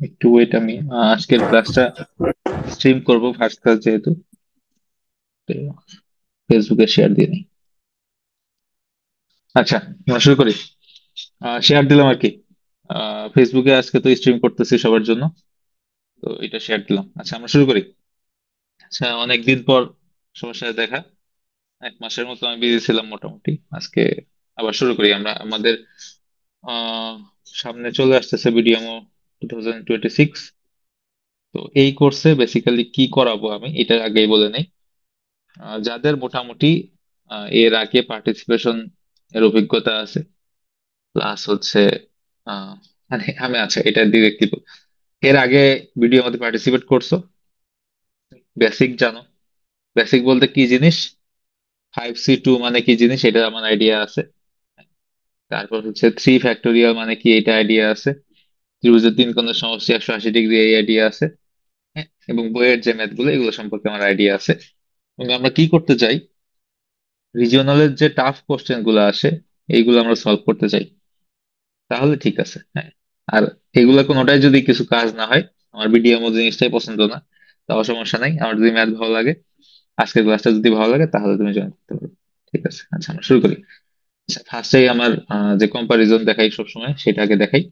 একটু ওয়েট, আমি আজকের ক্লাসটা স্ট্রিম করব, ফার্স্ট ক্লাস যেহেতু, ফেসবুকে শেয়ার দিয়ে নিই। আচ্ছা, আমরা শুরু করি। শেয়ার দিলাম আর কি। ফেসবুকে আজকে তো স্ট্রিম করতেছি সবার জন্য, তো এটা শেয়ার দিলাম। আচ্ছা, আমরা শুরু করি। আচ্ছা, অনেকদিন পর সবার সাথে দেখা। 1 মাসের মতো আমি বিজি ছিলাম মোটামুটি। আজকে আবার শুরু করি আমরা আমাদের। আহ সামনে চলে আসতেছে বিডিএমও 2026। তো এই কোর্সে বেসিক্যালি কি করাবো আমি এটা আগেই বলে নেই। যাদের মোটামুটি এর আগে পার্টিসিপেশন এর অভিজ্ঞতা আছে, প্লাস হচ্ছে মানে আমি, আচ্ছা এটা ডিরেক্টলি, এর আগে ভিডিও মধ্যে পার্টিসিপেট করছো, বেসিক জানো। বেসিক বলতে কি জিনিস, 5C2 মানে কি জিনিস এটা আমার আইডিয়া আছে। তারপর হচ্ছে 3 ফ্যাক্টোরিয়াল মানে কি এটা আইডিয়া আছে। ত্রিভুজের 3 কোণের সমষ্টি 180 ডিগ্রি এই আইডিয়া আছে। হ্যাঁ, এবং বইয়ের যে ম্যাথ গুলো এগুলো সম্পর্কে আমার আইডিয়া আছে। এবং আমরা কি করতে চাই, রিজিওনালের যে টাফ কোশ্চেন গুলো আসে এইগুলো আমরা সলভ করতে চাই। তাহলে ঠিক আছে, হ্যাঁ। আর এগুলা কোনোটাই যদি কিছু কাজ না হয়, আমার বিডিএমও জিনিসটাই পছন্দ না, তাও সমস্যা নাই। আমার যদি ম্যাথ ভালো লাগে, আজকের ক্লাসটা যদি ভালো লাগে, তাহলে তুমি জয়েন করতে পারো। ঠিক আছে, আচ্ছা আমরা শুরু করি। আচ্ছা, ফার্স্টেই আমার যে কম্পারিজন দেখাই সবসময় সেটা আগে দেখাই।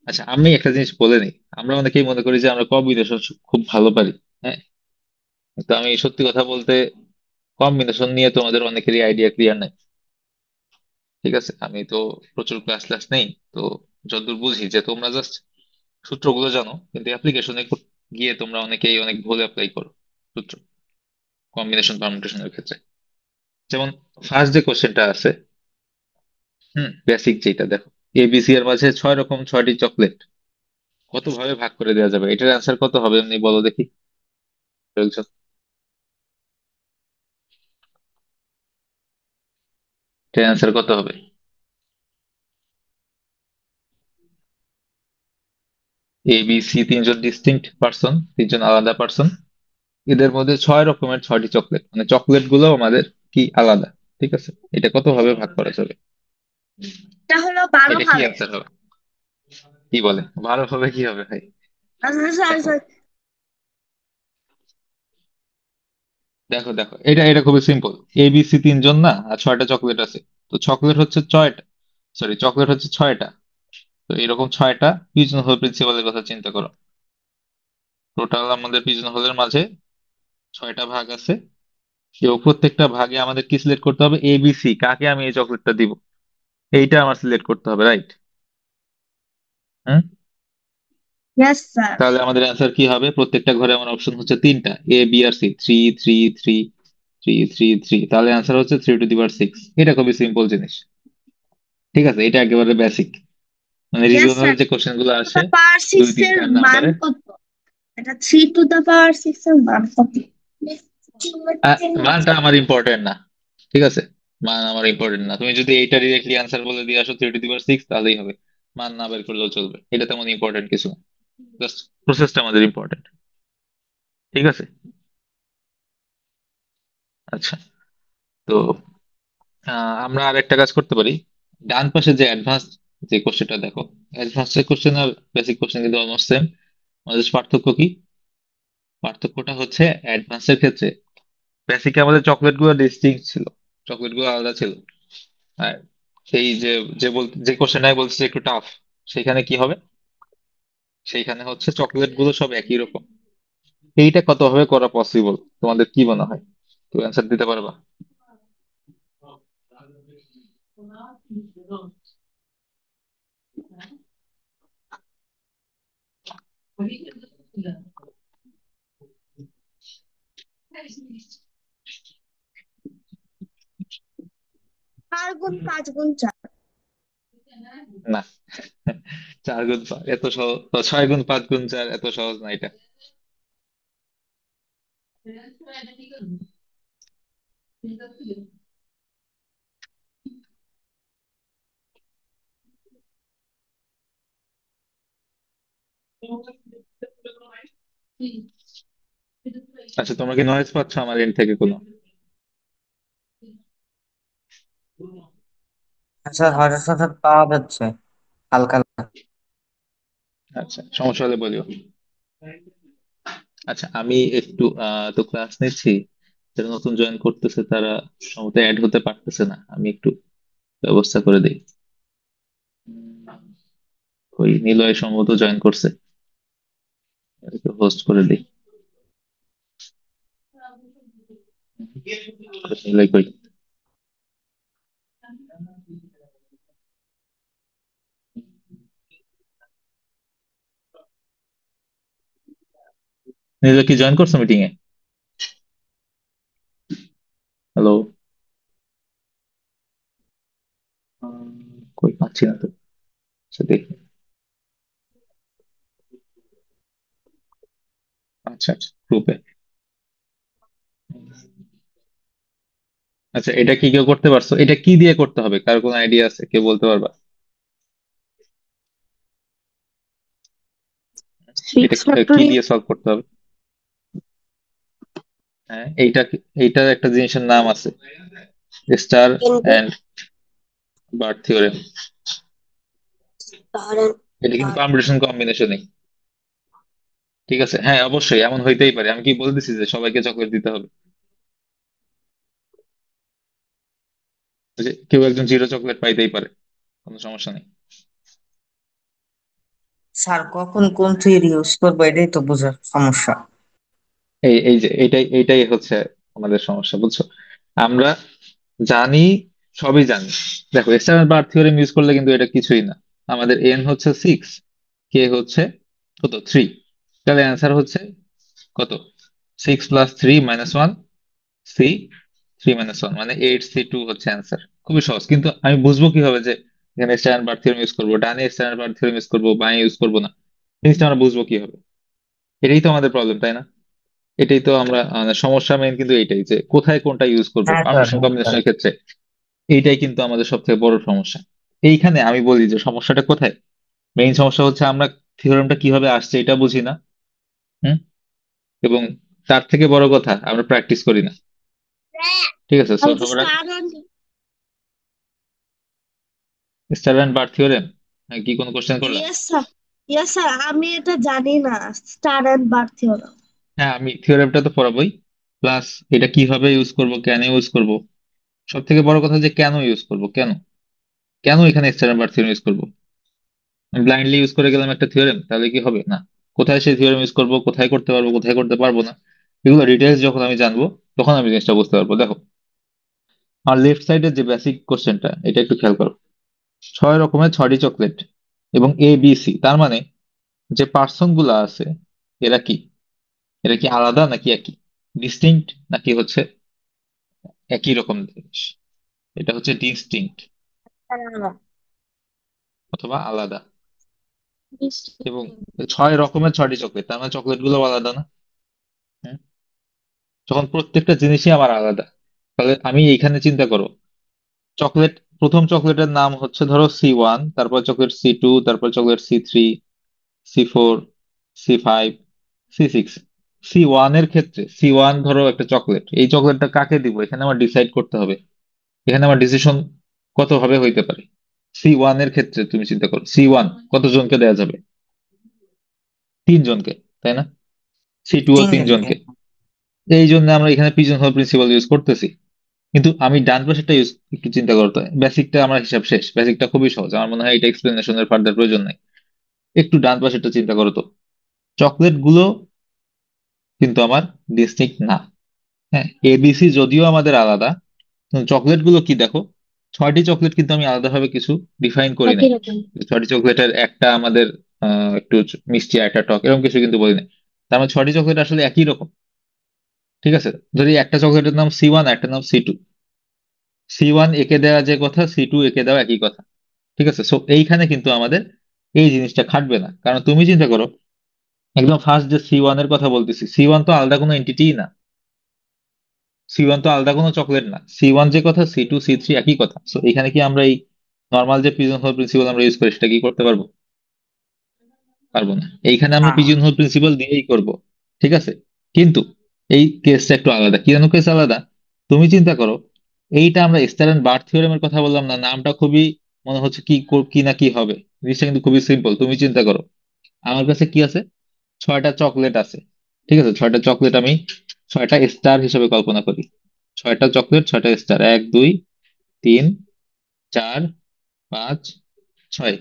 আচ্ছা, আমি একটা জিনিস বলে নিই। আমরা অনেকেই মনে করি যে আমরা কম্বিনেশন খুব ভালো পারি, হ্যাঁ। তো আমি সত্যি কথা বলতে, কম্বিনেশন নিয়ে তোমাদের অনেকেরই আইডিয়া ক্লিয়ার নাই। ঠিক আছে, আমি তো প্রচুর ক্লাস ক্লাস নেই। তো যতদূর বুঝি যে তোমরা জাস্ট সূত্রগুলো জানো, কিন্তু অ্যাপ্লিকেশনে গিয়ে তোমরা অনেকেই অনেক ভুল অ্যাপ্লাই করো সূত্র, কম্বিনেশন পারমুটেশনের ক্ষেত্রে। যেমন ফার্স্ট যে কোশ্চেনটা আছে, বেসিক যেটা দেখো, এবিসি এর মাঝে 6 রকম 6টি চকলেট কত ভাবে ভাগ করে দেওয়া যাবে, এটার অ্যান্সার কত হবে এমনি বলো দেখি কয়েকজন। এটার অ্যান্সার কত হবে? এবিসি 3জন ডিস্টিংক্ট পার্সন, 3জন আলাদা পার্সন। এদের মধ্যে 6 রকমের 6টি চকলেট, মানে চকলেট গুলো আমাদের কি আলাদা। ঠিক আছে, এটা কত ভাবে ভাগ করা যাবে? এটা হলো 12 এটা কি ভাবে। অ্যান্সার হবে? কি বলে 12 হবে, কি হবে ভাই? আচ্ছা, সরি দেখো সরি। দেখো দেখো, এটা এটা খুবই সিম্পল। এবিসি 3জন না, আর 6টা চকলেট আছে। তো চকলেট হচ্ছে 6টা, সরি চকলেট হচ্ছে 6টা। তো এরকম 6টা পিজন হোল প্রিন্সিপালের কথা চিন্তা করো। টোটাল আমাদের পিজন হোলের মাঝে 6টা ভাগ আছে, এবং প্রত্যেকটা ভাগে আমাদের কি সিলেক্ট করতে হবে, এবিসি কাকে আমি এই চকলেটটা দিব, এইটা আমার সিলেক্ট করতে হবে, রাইট? হুম। Yes sir. তাহলে আমাদের অ্যান্সার কি হবে? প্রত্যেকটা ঘরে আমার অপশন হচ্ছে 3টা, এ বি আর C, three three three three three three. তাহলে অ্যান্সার হচ্ছে 3 টু দি পাওয়ার 6। এটা খুবই সিম্পল জিনিস। ঠিক আছে, এটা একেবারে বেসিক। মানে ইয়েস রিজিওনাল স্যার। যে কোশ্চেন গুলো টু আসে দা পাওয়ার দুই সিক্স তিন এর চার মান নাম্বারে, কত? এটা 3 টু দা পাওয়ার 6 এর মান কত? মানটা আমার ইম্পর্টেন্ট না। ঠিক আছে, মান আমার ইম্পর্টেন্ট না। তুমি যদি এইটা ডিরেক্টলি অ্যান্সার বলে দিয়ে আসো 3 টু দি পাওয়ার 6, তাহলেই হবে। মান না বের করলেও চলবে, এটা তেমন ইম্পর্টেন্ট কিছু না। জাস্ট প্রসেসটা আমাদের ইম্পর্টেন্ট। ঠিক আছে। আচ্ছা, তো আমরা আর একটা কাজ করতে পারি। ডান পাশে যে অ্যাডভান্স যে কোশ্চেনটা দেখো, অ্যাডভান্স কোশ্চেন আর বেসিক কোশ্চেন কিন্তু অলমোস্ট সেম। আমাদের পার্থক্য কি? পার্থক্যটা হচ্ছে অ্যাডভান্সের ক্ষেত্রে বেসিকে আমাদের চকলেট গুলো ডিস্টিংক্ট ছিল, চকলেট গুলো আলাদা ছিল। আর সেই যে, যে কোশ্চেনটাই বলছে একটু টাফ, সেখানে কি হবে? সেইখানে হচ্ছে চকলেট গুলো সব একই রকম। এইটা কত ভাবে করা পসিবল তোমাদের কি মনে হয়? তুমি অ্যান্সার দিতে পারবা? চার গুণ 5 গুণ 4। না, 4 গুণ 5 এত সহজ, 6 গুণ 5 গুণ 4 এত সহজ না এটা। আচ্ছা, তোমরা কি নয়েজ পাচ্ছ আমার এন্ড থেকে কোনো? স্যার হঠাৎ হঠাৎ পাওয়া যাচ্ছে হালকা হালকা। আচ্ছা, সমস্যা হলে বলিও। আচ্ছা, আমি একটু তো ক্লাস নিচ্ছি, যারা নতুন জয়েন করতেছে তারা সম্ভবত অ্যাড হতে পারতেছে না, আমি একটু ব্যবস্থা করে দিই। ওই নিলয় সম্ভবত জয়েন করছে, একটু হোস্ট করে দিই। নিলয় কই? নিলয় কি জয়েন করছো মিটিং এ? হ্যালো? কই পাচ্ছি না তো। আচ্ছা, দেখি। আচ্ছা আচ্ছা, গ্রুপে। আচ্ছা, এটা কি কেউ করতে পারছো? এটা কি দিয়ে করতে হবে, কার কোনো আইডিয়া আছে, কেউ বলতে পারবা? এটা সিক্স কি ফ্যাক্টরি দিয়ে সলভ করতে হবে? হ্যাঁ, এইটার একটা জিনিসের নাম আছে, star into and bar theorem. Star এটা কিন্তু পারমুটেশন কম্বিনেশনই। ঠিক আছে, হ্যাঁ অবশ্যই এমন হইতেই পারে, আমি কি বলতেছি যে সবাইকে চকলেট দিতে হবে? ওই যে কেউ একজন জিরো চকলেট পাইতেই পারে, কোনো সমস্যা নেই। স্যার কখন কোন থিওরি ইউজ করবো এটাই তো বোঝার সমস্যা। এই এই যে এইটাই হচ্ছে আমাদের সমস্যা, বুঝছো? আমরা জানি, সবই জানি। দেখো, এক্সটার্নাল বার থিওরেম ইউজ করলে কিন্তু এটা কিছুই না। আমাদের এন হচ্ছে 6, কে হচ্ছে কত, 3। তাহলে অ্যান্সার হচ্ছে কত? 6 + 3 - 1, সি 3 - 1, মানে 8C2 হচ্ছে অ্যান্সার। খুবই সহজ, কিন্তু আমি বুঝবো কিভাবে যে এখানে এক্সটার্নাল বার থিওরেম ইউজ করবো, ডানে এক্সটার্নাল বার থিওরেম ইউজ করবো, বাঁয়ে ইউজ করবো না? জিনিসটা আমরা বুঝবো কিভাবে? এটাই তো আমাদের প্রবলেম, তাই না? এটাই তো আমরা সমস্যা মেইন, কিন্তু এইটাই যে কোথায় কোনটা ইউজ করবো হ্যাঁ স্যার, পারমিশন হ্যাঁ স্যার। কম্বিনেশনের ক্ষেত্রে। এইটাই কিন্তু আমাদের সব থেকে বড় সমস্যা। এইখানে আমি বলি যে সমস্যাটা কোথায়। মেইন সমস্যা হচ্ছে আমরা থিওরেমটা কিভাবে আসছে এটা বুঝি না। হুম। এবং তার থেকে বড় কথা, আমরা প্র্যাকটিস করি না। ঠিক আছে, সো আমি তো সবার star and star and bar theorem, কি কোনো কোশ্চেন করলা? ইয়েস স্যার, ইয়েস স্যার, আমি এটা জানি না, স্টার অ্যান্ড বার্থিওরা। হ্যাঁ, আমি থিওরেমটা তো পড়াবোই, প্লাস এটা কিভাবে ইউজ করব, কেন ইউজ করব। সব থেকে বড় কথা যে কেন ইউজ করব, কেন কেন এখানে star and bar theorem use করবো। আমি ব্লাইন্ডলি ইউজ করে গেলাম একটা থিওরেম, তাহলে কি হবে? না। কোথায় সেই থিওরেম ইউজ করবো, কোথায় করতে পারবো, কোথায় করতে পারবো না, এগুলো ডিটেলস যখন আমি জানবো তখন আমি জিনিসটা বুঝতে পারবো। দেখো, আর লেফট সাইডের যে বেসিক কোশ্চেনটা, এটা একটু খেয়াল করো। 6 রকমের 6টি চকলেট এবং ABC, তার মানে যে পার্সন গুলা আছে, এরা কি, এরা কি আলাদা নাকি একই? ডিস্টিংক্ট নাকি হচ্ছে একই রকম জিনিস? এটা হচ্ছে ডিস্টিংক্ট অথবা আলাদা। এবং 6 রকমের 6টি চকলেট, তার মানে চকলেট গুলো আলাদা না? হুম? যখন প্রত্যেকটা জিনিসই আমার আলাদা, তাহলে আমি এইখানে চিন্তা করো, চকলেট, প্রথম চকলেটের নাম হচ্ছে ধরো C1, তারপর চকলেট C2, তারপর chocolate C3, C4, C5, C6। C1 এর ক্ষেত্রে, C1 ধরো একটা চকলেট, এই চকলেটটা কাকে দিব এখানে আমার ডিসাইড করতে হবে। এখানে আমার ডিসিশন কত ভাবে হইতে পারে। C1 এর ক্ষেত্রে তুমি চিন্তা করো, C1 কতজনকে দেওয়া যাবে? 3 জনকে, তাই না? C2ও 3 জনকে। 3 জনকে। এই জন্য আমরা এখানে পিজন হোল প্রিন্সিপাল ইউজ করতেছি। কিন্তু আমি ডান পাশেরটা ইউজ, একটু চিন্তা করতে হয়, বেসিকটা আমার হিসাব শেষ, বেসিকটা খুবই সহজ, আমার মনে হয় এটা এক্সপ্লেনেশনের ফার্দার প্রয়োজন নাই। একটু ডান পাশেরটা চিন্তা করো তো। চকলেট গুলো কিন্তু আমার ডিস্টিংক্ট না। হ্যাঁ, ABC যদিও আমাদের আলাদা, চকলেট গুলো কি দেখো, 6টি চকলেট কিন্তু আমি আলাদাভাবে কিছু ডিফাইন করি একই নাই। রকম। 6টি চকলেটের একটা আমাদের একটু মিষ্টি, একটা টক, এরকম কিছু কিন্তু বলি নাই। তার মানে 6টি চকলেট আসলে একই রকম। ঠিক আছে, যদি একটা চকলেটের নাম C1, একটা নাম C2, C1 একে দেওয়া যে কথা, C2 একে দেওয়া একই কথা। ঠিক আছে, সো এইখানে কিন্তু আমাদের এই জিনিসটা খাটবে না, কারণ তুমি চিন্তা করো, একদম ফার্স্ট যে C1 এর কথা বলতেছি, C1 তো আলাদা কোনো এন্টিটি না। C1 তো আলাদা কোনো চকলেট না। C1 যে কথা, C2 C3 একই কথা। সো এখানে কি আমরা এই নর্মাল যে পিজন হোল প্রিন্সিপাল আমরা ইউজ করি সেটা কি করতে পারবো? পারবো না। এইখানে আমরা হ্যাঁ পিজন হোল প্রিন্সিপাল দিয়েই করব। ঠিক আছে, কিন্তু এই কেসটা একটু আলাদা। কি জানো কেস আলাদা? তুমি চিন্তা করো, এইটা আমরা স্টার এন্ড বার থিওরেমের কথা বললাম না, নামটা খুবই মনে হচ্ছে কি কি না কি হবে। জিনিসটা কিন্তু খুবই সিম্পল, তুমি চিন্তা করো। আমার কাছে কি আছে? 6টা চকলেট আছে। ঠিক আছে, 6টা চকলেট আমি 6টা স্টার হিসেবে কল্পনা করি। 6টা চকলেট, 6টা স্টার, 1 2 3 4 5 6।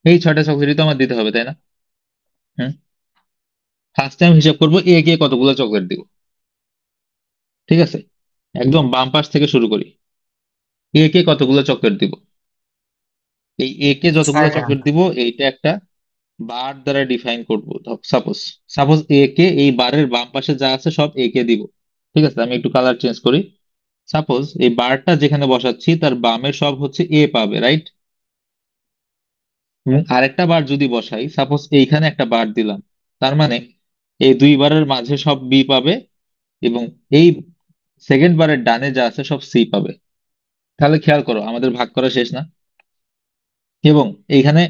এই 6টা চকলেটই তো আমার দিতে হবে, তাই না? হুম। ফার্স্ট টাইম হিসাব করবো এ কে কতগুলো চকলেট দিব। ঠিক আছে, একদম বাম পাশ থেকে শুরু করি। এ কে কতগুলো চকলেট দিব? এই এ কে যতগুলো 6টা। চকলেট দিব এইটা একটা বার দ্বারা ডিফাইন করবো। সাপোজ সাপোজ এ কে, এই বারের বাম পাশে যা আছে সব এ কে দিব। ঠিক আছে, আমি একটু কালার চেঞ্জ করি। সাপোজ এই বারটা যেখানে বসাচ্ছি তার বামের সব হচ্ছে এ পাবে, রাইট? এবং আরেকটা বার যদি বসাই, সাপোজ এইখানে একটা বার দিলাম, তার মানে এই দুই বারের মাঝে সব বি পাবে, এবং এই সেকেন্ড বারের ডানে যা আছে সব সি পাবে। তাহলে খেয়াল করো, আমাদের ভাগ করা শেষ না? এবং এইখানে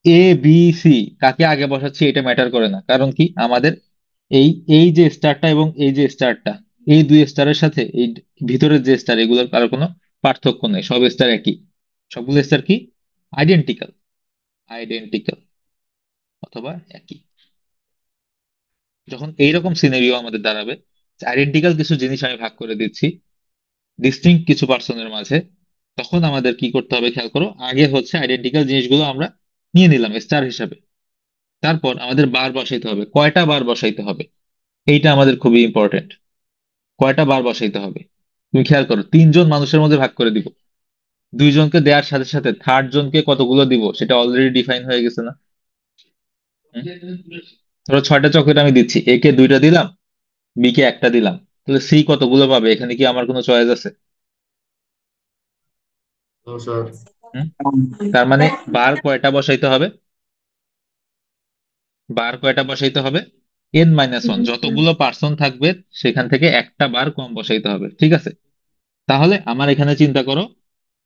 এ বি সি কাকে আগে বসাচ্ছি এটা ম্যাটার করে না, কারণ কি আমাদের এই এই যে স্টারটা এবং এই যে স্টারটা, এই দুই স্টারের সাথে এই ভিতরের যে স্টার, এগুলোর কারো কোনো পার্থক্য নেই, সব স্টার একই। সবগুলো স্টার কি? আইডেন্টিক্যাল। আইডেন্টিক্যাল অথবা একই। যখন এইরকম সিনারিও আমাদের দাঁড়াবে, আইডেন্টিক্যাল কিছু জিনিস আমি ভাগ করে দিচ্ছি ডিস্টিংক্ট কিছু পার্সনের মাঝে, তখন আমাদের কি করতে হবে খেয়াল করো। আগে হচ্ছে আইডেন্টিক্যাল জিনিসগুলো আমরা নিয়ে নিলাম স্টার হিসাবে, তারপর আমাদের বার বসাইতে হবে। কয়টা বার বসাইতে হবে এইটা আমাদের খুবই ইম্পর্টেন্ট। কয়টা বার বসাইতে হবে তুমি খেয়াল করো, 3জন মানুষের মধ্যে ভাগ করে দিব। 2জনকে দেওয়ার সাথে সাথে থার্ড জনকে কতগুলো দিব সেটা অলরেডি ডিফাইন হয়ে গেছে না? হুম? ধরো 6টা চকলেট আমি দিচ্ছি, এ কে 2টা দিলাম, বি কে একটা দিলাম, তাহলে সি কতগুলো পাবে? এখানে কি আমার কোনো চয়েস আছে? হুম? তার মানে বার কয়টা বসাইতে হবে? বার কয়টা বসাইতে হবে? n-1, যতগুলো পার্সন থাকবে সেখান থেকে একটা বার কম বসাইতে হবে। ঠিক আছে, তাহলে আমার এখানে চিন্তা করো,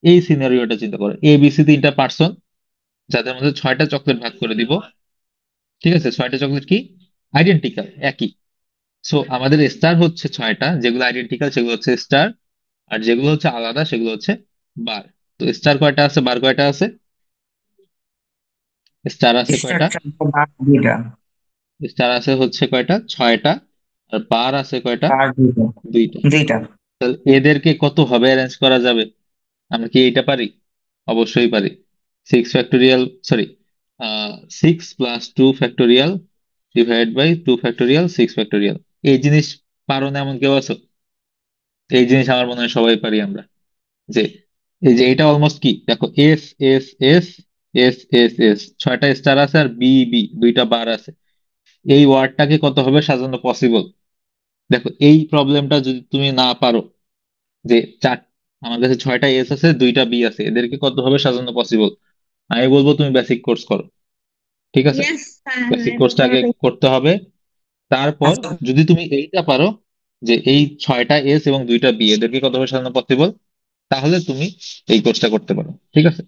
এই সিনারিওটা চিন্তা করো, এ বি সি 3টা পার্সন, যাদের মধ্যে 6টা চকলেট ভাগ করে দিব। ঠিক আছে, 6টা চকলেট কি? আইডেন্টিক্যাল, একই। সো আমাদের স্টার হচ্ছে 6টা, যেগুলো আইডেন্টিক্যাল সেগুলো হচ্ছে স্টার, আর যেগুলো হচ্ছে আলাদা সেগুলো হচ্ছে বার। তো স্টার কয়টা আছে, বার কয়টা আছে? স্টার আছে স্টার কয়টা? 4টা, বার 2টা। স্টার আছে হচ্ছে কয়টা? 6টা। আর বার আছে কয়টা? বার 2টা। 2টা। 2টা। তাহলে এদেরকে কত ভাবে অ্যারেঞ্জ করা যাবে? আমরা কি এইটা পারি? অবশ্যই পারি। 6 factorial, sorry, 6 + 2 factorial / 2 factorial 6 factorial. এই জিনিস পারো না এমন কেউ আছো? এই জিনিস আমার মনে হয় সবাই পারি আমরা। যে এই যে এটা অলমোস্ট কি দেখো, S S S S S S, 6টা স্টার আছে আর বি বি 2টা বার আছে। এই ওয়ার্ডটাকে কত ভাবে সাজানো পসিবল? দেখো এই প্রবলেমটা যদি তুমি না পারো, যে চার, আমার কাছে 6টা এস আছে 2টা বি আছে, এদেরকে কত ভাবে সাজানো পসিবল, আমি বলবো তুমি বেসিক কোর্স করো। ঠিক আছে, ইয়েস স্যার, বেসিক এটা কোর্সটা আগে করা করতে হবে। তারপর আচ্ছা, যদি তুমি এইটা পারো, যে এই 6টা এস এবং 2টা বি এদেরকে কত ভাবে সাজানো পসিবল, তাহলে তুমি এই কোর্সটা করতে পারো। ঠিক আছে।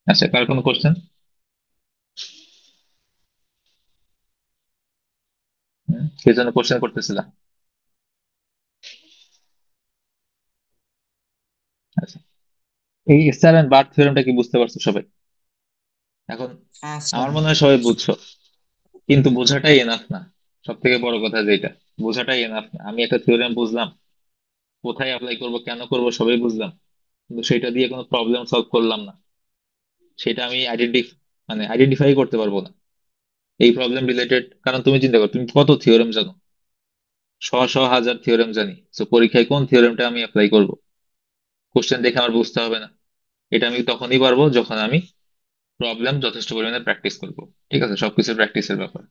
আচ্ছা, কার কোনো কোশ্চেন? কে যেন কোশ্চেন করতেছিলাম। আচ্ছা, এই স্টার এন্ড বার থিওরেমটা কি বুঝতে পারছো সবাই? এখন আচ্ছা। আমার মনে হয় সবাই বুঝছো, কিন্তু বোঝাটাই এনাফ না। সব থেকে বড় কথা যেটা, বোঝাটাই এনাফ না। আমি একটা থিওরেম বুঝলাম, কোথায় অ্যাপ্লাই করব কেন করব সবাই বুঝলাম, কিন্তু সেটা দিয়ে কোনো প্রবলেম সলভ করলাম না। সেটা আমি আইডেন্টিফাই করতে পারবো না এই প্রবলেম রিলেটেড। কারণ তুমি চিন্তা করো, তুমি কত থিওরেম জানো? শ শ হাজার থিওরেম জানি, তো পরীক্ষায় কোন থিওরেমটা আমি অ্যাপ্লাই করব? কোশ্চেন দেখে আমার বুঝতে হবে না? এটা আমি তখনই পারবো যখন আমি প্রবলেম যথেষ্ট পরিমাণে প্র্যাকটিস করব। ঠিক আছে, সবকিছু প্র্যাকটিসের ব্যাপার।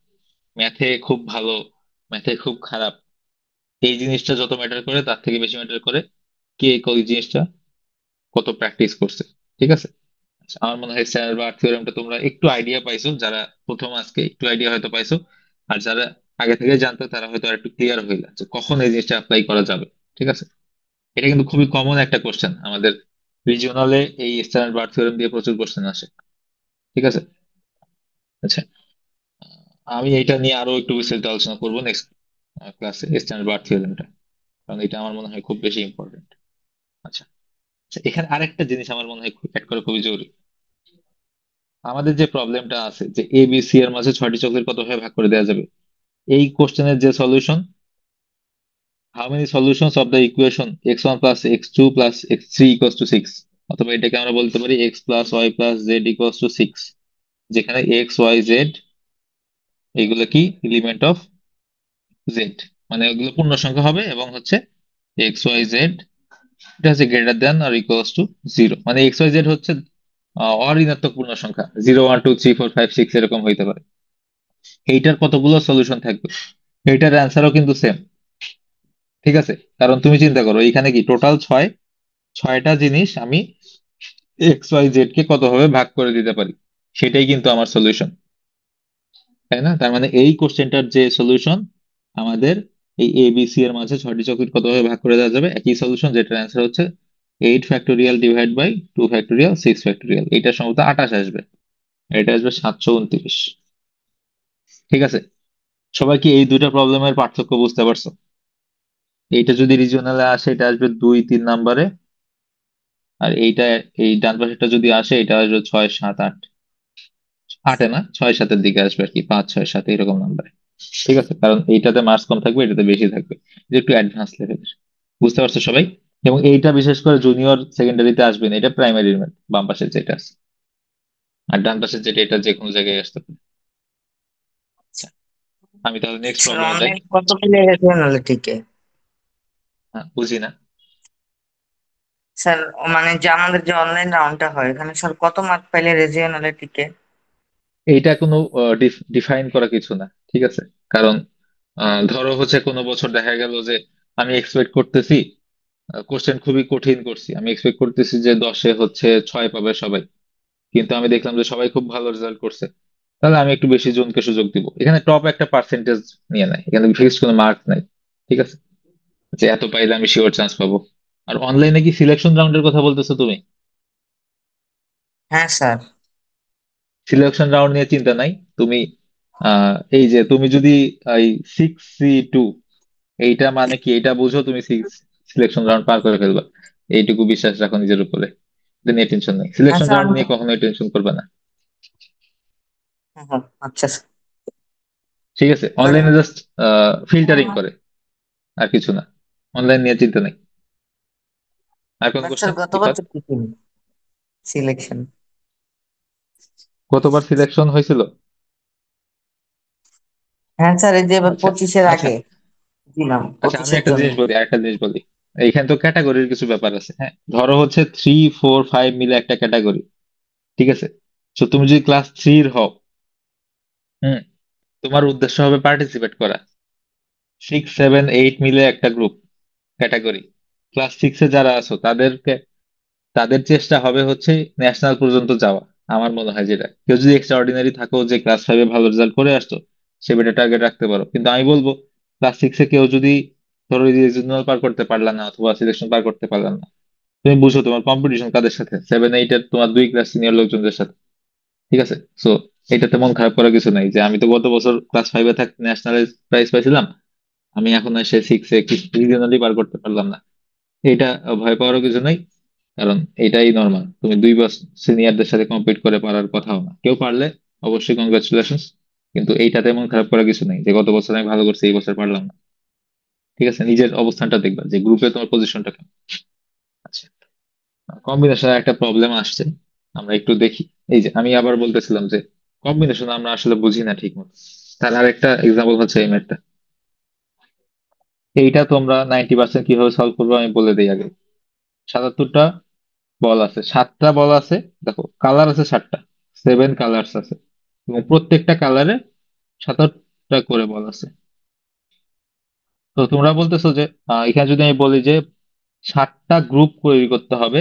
ম্যাথে খুব ভালো, ম্যাথে খুব খারাপ, এই জিনিসটা যত ম্যাটার করে তার থেকে বেশি ম্যাটার করে কে ওই জিনিসটা কত প্র্যাকটিস করছে। ঠিক আছে। আচ্ছা, আমার মনে হয় স্যার বা থিওরেমটা তোমরা একটু আইডিয়া পাইছো, যারা প্রথম আজকে একটু আইডিয়া হয়তো পাইছো। আর যারা আগে থেকে জানতো তারা হয়তো আর একটু ক্লিয়ার হইলো যে কখন এই জিনিসটা অ্যাপ্লাই করা যাবে। ঠিক আছে, এটা কিন্তু খুবই কমন একটা কোশ্চেন আমাদের রিজিওনালে, এই স্ট্যান্ডার্ড বার থিওরেম দিয়ে প্রচুর কোশ্চেন আসে। ঠিক আছে। আচ্ছা, আমি এটা নিয়ে আরো একটু বিস্তারিত আলোচনা করবো নেক্সট ক্লাসে, স্ট্যান্ডার্ড বার থিওরেমটা, কারণ এটা আমার মনে হয় খুব বেশি ইম্পর্টেন্ট। আচ্ছা, আচ্ছা, এখানে আরেকটা জিনিস আমার মনে হয় অ্যাড করা খুবই জরুরি। আমাদের যে প্রবলেমটা আছে যে এ বি সি এর মাঝে 6টি চকলেট কতভাবে ভাগ করে দেওয়া যাবে, এই কোশ্চেনের যে solution, how many solutions of the equation x1 plus x2 plus x3 equals to 6, অথবা এটাকে আমরা বলতে পারি x plus y plus z equals to 6, যেখানে এক্স ওয়াই জেড এগুলো কি এলিমেন্ট অফ জেড, মানে এগুলো পূর্ণ সংখ্যা হবে এবং হচ্ছে এক্স ওয়াই জেড এটা হচ্ছে greater than or equals to 0, মানে এক্স ওয়াই জেড হচ্ছে অঋণাত্মক পূর্ণ সংখ্যা, 0 1 2 3 4 5 6 এরকম হইতে পারে। এইটার কতগুলো সলিউশন থাকবে, এইটার অ্যান্সারও কিন্তু সেম। ঠিক আছে, কারণ তুমি চিন্তা করো এখানে কি টোটাল ছয়টা জিনিস আমি এক্স ওয়াই জেড কে কতভাবে ভাগ করে দিতে পারি, সেটাই কিন্তু আমার সলিউশন, তাই না? তার মানে এই কোশ্চেনটার যে সলিউশন, আমাদের এই এ বি সি এর মাঝে 6টি চকলেট কতভাবে ভাগ করে দেওয়া যাবে, একই সলিউশন, যেটার অ্যান্সার হচ্ছে 8 factorial divide by 2 factorial 6 factorial. এটা সম্ভবত 28 আসবে, এটা আসবে 729। ঠিক আছে, সবাই কি এই দুইটা প্রবলেমের পার্থক্য বুঝতে পারছো? এইটা যদি রিজিওনালে আসে এটা আসবে 2 3 নাম্বারে, আর এইটা এই ডান পাশেরটা যদি আসে এটা আসবে 6 7 8, আটে না 6 7-এর দিকে আসবে আর কি, 5 6 7 এরকম নাম্বারে। ঠিক আছে, কারণ এইটাতে মার্কস কম থাকবে, এটাতে বেশি থাকবে, এটা একটু অ্যাডভান্স লেভেলের। বুঝতে পারছো সবাই? এবং এইটা বিশেষ করে জুনিয়র সেকেন্ডারিতে আসবে না, এটা প্রাইমারির ম্যাথ, বাম পাশের যেটা আছে, আর ডান পাশের যেটা এটা যে কোনো জায়গায় আসতে পারে। আচ্ছা, আমি তাহলে নেক্সট স্যার প্রবলেমে যাই। অনলাইন কত মিলে রিজিওনালিটিকে? হ্যাঁ, বুঝি না। স্যার মানে যে আমাদের যে অনলাইন রাউন্ডটা হয় এখানে স্যার কত মার্ক পাইলে রিজিওনালিটিকে? এইটা কোনো ডিফাইন করা কিছু না, ঠিক আছে? কারণ ধরো হচ্ছে কোনো বছর দেখা গেল যে আমি এক্সপেক্ট করতেছি কোশ্চেন খুবই কঠিন করছি, আমি এক্সপেক্ট করতেছি যে 10-এ হচ্ছে 6 পাবে সবাই, কিন্তু আমি দেখলাম যে সবাই খুব ভালো রেজাল্ট করছে, তাহলে আমি একটু বেশি জনকে সুযোগ দিব। এখানে টপ একটা পার্সেন্টেজ নিয়ে নেয়, এখানে ফিক্সড কোনো মার্ক নাই। ঠিক আছে, যে এত পাইলে আমি শিওর চান্স পাবো। আর অনলাইনে কি সিলেকশন রাউন্ডের কথা বলতেছো তুমি? হ্যাঁ স্যার। সিলেকশন রাউন্ড নিয়ে চিন্তা নাই তুমি। এই যে তুমি যদি এই 6C2, এইটা মানে কি এটা বুঝো, তুমি সিলেকশন রাউন্ড পার করে ফেলবা, এইটুকু বিশ্বাস রাখো নিজের উপরে, এটা নিয়ে টেনশন নেই, হ্যাঁ সিলেকশন স্যার রাউন্ড আমি নিয়ে কখনোই টেনশন করবে না। হ্যাঁ, হ্যাঁ, আচ্ছা স্যার। ঠিক আছে, অনলাইনে জাস্ট ফিল্টারিং করে, আর কিছু না, অনলাইন নিয়ে চিন্তা নেই। আর কোন স্যার কোশ্চেন গত এবার? বছর কি ছিল সিলেকশন? কতবার সিলেকশন হয়েছিল? হ্যাঁ স্যার, এই যে এবার আচ্ছা 25-এর আচ্ছা আগে দিলাম, আচ্ছা, আমি 25-এর একটা জন্য। জিনিস বলি, আরেকটা জিনিস বলি। এইখানে তো ক্যাটাগরির কিছু ব্যাপার আছে, হ্যাঁ, ধরো হচ্ছে 3 4 5 মিলে একটা ক্যাটাগরি। ঠিক আছে, তো তুমি যদি ক্লাস থ্রির হও, হুম, তোমার উদ্দেশ্য হবে পার্টিসিপেট করা। 6 7 8 মিলে একটা গ্রুপ ক্যাটাগরি, ক্লাস 6-এ যারা আছো তাদেরকে, তাদের চেষ্টা হবে হচ্ছে ন্যাশনাল পর্যন্ত যাওয়া। আমার মনে হয় যেটা, কেউ যদি এক্সট্রা অর্ডিনারি থাকো যে ক্লাস 5-এ ভালো রেজাল্ট করে আসতো, সে বেটা টার্গেট রাখতে পারো। কিন্তু আমি বলবো ক্লাস 6-এ কেউ যদি ধরো রিজিওনাল পার করতে পারলা না অথবা সিলেকশন পার করতে পারলা না, তুমি বুঝো তোমার কম্পিটিশন কাদের সাথে, 7 8-এর তোমার 2 ক্লাস সিনিয়র লোকজনদের সাথে। ঠিক আছে, সো এটাতে মন খারাপ করার কিছু নাই যে আমি তো গত বছর ক্লাস 5-এ থাকতে ন্যাশনাল প্রাইজ পাইছিলাম, আমি এখন এসে 6-এ রিজিওনালি পার করতে পারলাম না। এটা ভয় পাওয়ারও কিছু নাই, কারণ এটাই নর্মাল, তুমি 2 বছর সিনিয়রদের সাথে কম্পিট করে পারার কথাও না, কেউ পারলে অবশ্যই কংগ্রাচুলেশন। কিন্তু এইটাতে এমন খারাপ করার কিছু নেই যে গত বছর আমি ভালো করছি এই বছর পারলাম না। ঠিক আছে, নিজের অবস্থানটা দেখবা যে গ্রুপে তোমার পজিশনটা কেমন। আচ্ছা, কম্বিনেশনের একটা প্রবলেম আসছে, আমরা একটু দেখি। এই যে আমি আবার বলতেছিলাম যে কম্বিনেশন আমরা আসলে বুঝি না ঠিক মতো, তার আরেকটা এক্সাম্পল হচ্ছে এই ম্যাথটা। এইটা তোমরা 90% কিভাবে সলভ করবে আমি বলে দিই আগে। 77টা বল আছে, 7টা বল আছে, দেখো কালার আছে 7টা, 7 কালার্স আছে, এবং প্রত্যেকটা কালারে 7টা করে বল আছে। তো তোমরা বলতেছো যে এখানে যদি আমি বলি যে 7টা গ্রুপ তৈরি করতে হবে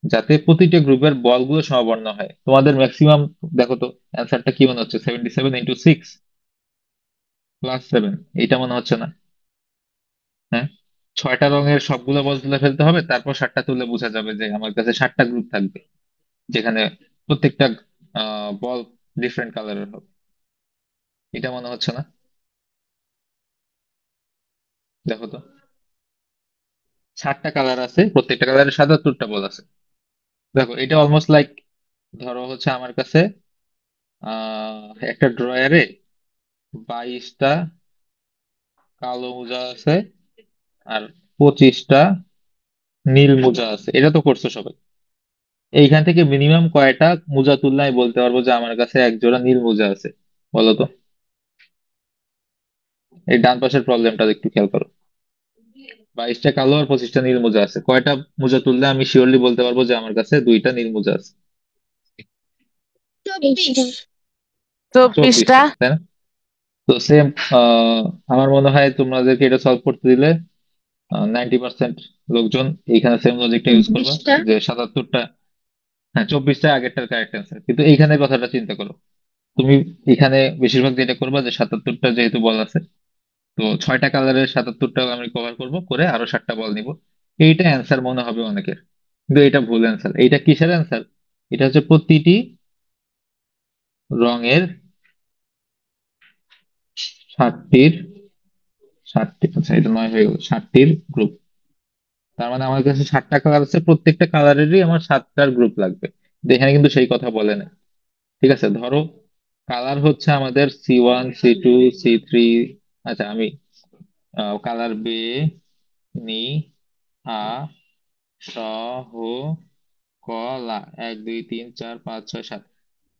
যাতে প্রতিটা গ্রুপের বলগুলো সমবর্ণ হয়, তোমাদের ম্যাক্সিমাম, দেখো তো অ্যান্সারটা কি মনে হচ্ছে, 77 × 6 + 7, এইটা মনে হচ্ছে না? হ্যাঁ, 6টা রঙের সবগুলো বল তুলে ফেলতে হবে, তারপর 7টা তুলে বোঝা যাবে যে আমার কাছে 7টা গ্রুপ থাকবে, যেখানে প্রত্যেকটা বল ডিফারেন্ট কালারের হবে, এটা মনে হচ্ছে না? দেখো তো, 7টা কালার আছে, প্রত্যেকটা কালারে 77টা বল আছে, দেখো এটা অলমোস্ট লাইক ধরো হচ্ছে আমার কাছে একটা ড্রয়ারে 22টা কালো মোজা আছে আর 25টা নীল মোজা আছে, এটা তো করছো সবাই। এইখান থেকে মিনিমাম কয়টা মোজা তুললে আমি বলতে পারবো যে আমার কাছে এক জোড়া নীল মোজা আছে? বলো তো। এই ডান পাশের প্রবলেমটা একটু খেয়াল করো। 22টা কালো আর 25টা নীল মোজা আছে, কয়টা মোজা তুললে আমি শিওরলি বলতে পারবো যে আমার কাছে দুইটা নীল মোজা আছে? 24। 24টা। 24টা, তাই না? তো সেম, আমার মনে হয় তোমাদেরকে এটা সলভ করতে দিলে 90% লোকজন এইখানে সেম লজিকটা ইউজ করবা, 24টা। যে 77টা। হ্যাঁ, 24টা আগেরটার কারেক্ট অ্যান্সার, কিন্তু এইখানে কথাটা চিন্তা করো। তুমি এখানে বেশিরভাগ যেটা করবা যে 77টা যেহেতু বল আছে, তো 6টা কালারের 77টা আমি কভার করব, করে আরো 7টা বল নিব। এইটা অ্যান্সার মনে হবে অনেকের, কিন্তু এটা ভুল অ্যান্সার। এইটা কিসের অ্যান্সার? এটা হচ্ছে প্রতিটি রঙের 60টির, 60টি, আচ্ছা এটা 9 হয়ে গেল, 60টির গ্রুপ। তার মানে আমার কাছে 7টা কালার আছে, প্রত্যেকটা কালারেরই আমার 7টার গ্রুপ লাগবে। কিন্তু এখানে কিন্তু সেই কথা বলে না। ঠিক আছে, ধরো কালার হচ্ছে আমাদের C1 C2 C3। আচ্ছা আমি কালার বে, নি, আ, স, হো, ক, লা, 1 2 3 4 5 6 7।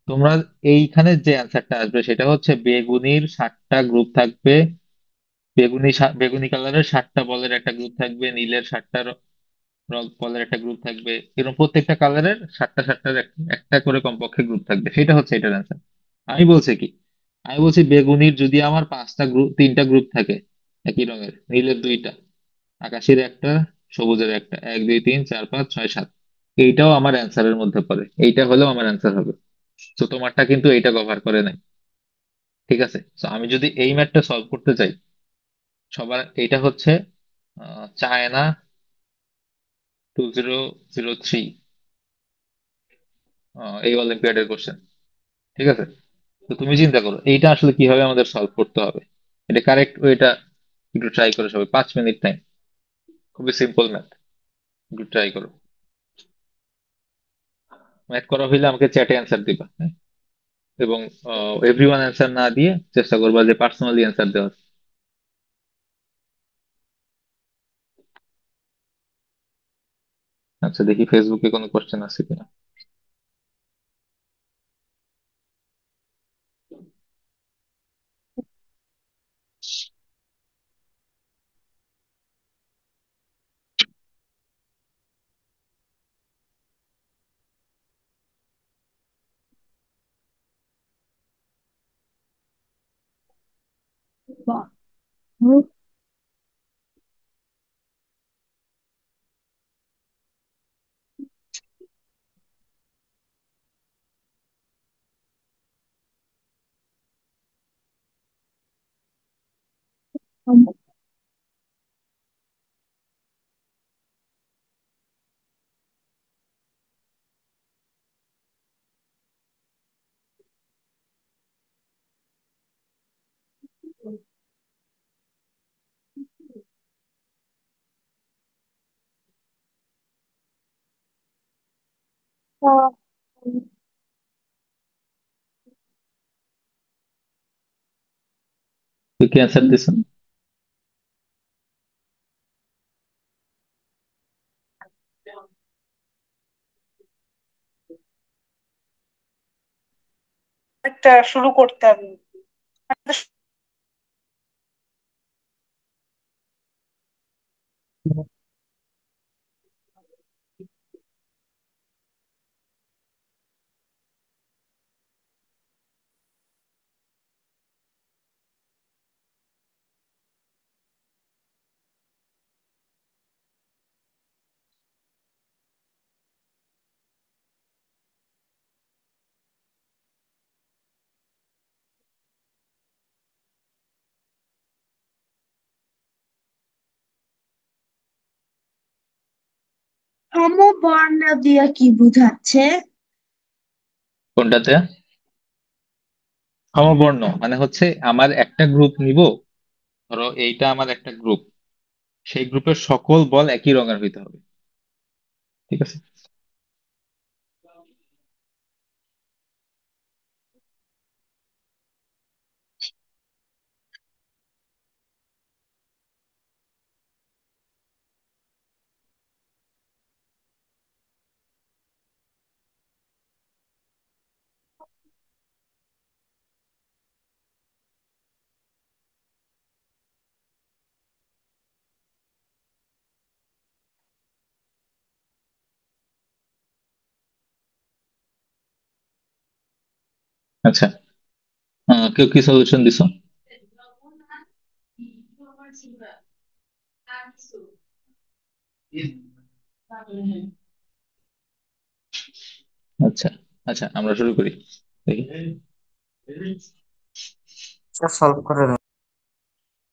তোমরা এইখানে যে অ্যান্সারটা আসবে সেটা হচ্ছে বেগুনির 7টা গ্রুপ থাকবে, বেগুনি কালারের 7টা বলের একটা গ্রুপ থাকবে, নীলের 7টা বলের একটা গ্রুপ থাকবে, এরকম প্রত্যেকটা কালারের 7টা 7টার একটা করে কমপক্ষে গ্রুপ থাকবে, সেটা হচ্ছে এটার অ্যান্সার। আমি বলছি কি, আমি বলছি বেগুনির যদি আমার 3টা গ্রুপ থাকে একই রঙের, নীলের 2টা, আকাশের একটা, সবুজের একটা, 1 2 3 4 5 6 7, এইটাও আমার অ্যান্সারের মধ্যে পড়ে, এইটা হলেও আমার অ্যান্সার হবে। তো তোমারটা কিন্তু এইটা কভার করে নাই। ঠিক আছে, তো আমি যদি এই ম্যাথটা সলভ করতে চাই, সবার এইটা হচ্ছে চায়না 2003 এই অলিম্পিয়াডের কোশ্চেন। ঠিক আছে, তো তুমি চিন্তা করো এইটা আসলে কিভাবে আমাদের সলভ করতে হবে। এটা কারেক্ট ওয়েটা একটু ট্রাই করো সবাই, 5 মিনিট টাইম, খুবই সিম্পল ম্যাথ, একটু ট্রাই করো। ম্যাথ করা হইলে আমাকে চ্যাটে অ্যান্সার দিবা, হ্যাঁ? এবং এভরিওয়ান অ্যান্সার না দিয়ে চেষ্টা করবা যে পার্সোনালি অ্যান্সার দেওয়ার। আচ্ছা দেখি ফেসবুকে কোনো কোশ্চেন আছে কিনা। বাহ। হুম। তুই কি অ্যান্সার দিছ? একটা শুরু করতে হবে। সমবর্ণ দিয়া কি বোঝাচ্ছে? কোনটাতে? সমবর্ণ মানে হচ্ছে আমার একটা গ্রুপ নিব, ধরো এইটা আমার একটা গ্রুপ, সেই গ্রুপের সকল বল একই রঙের হইতে হবে। ঠিক আছে, আচ্ছা, কেউ কি সলিউশন দিছো? আচ্ছা, আচ্ছা, আমরা শুরু করি, দেখি। সলভ করে দাও।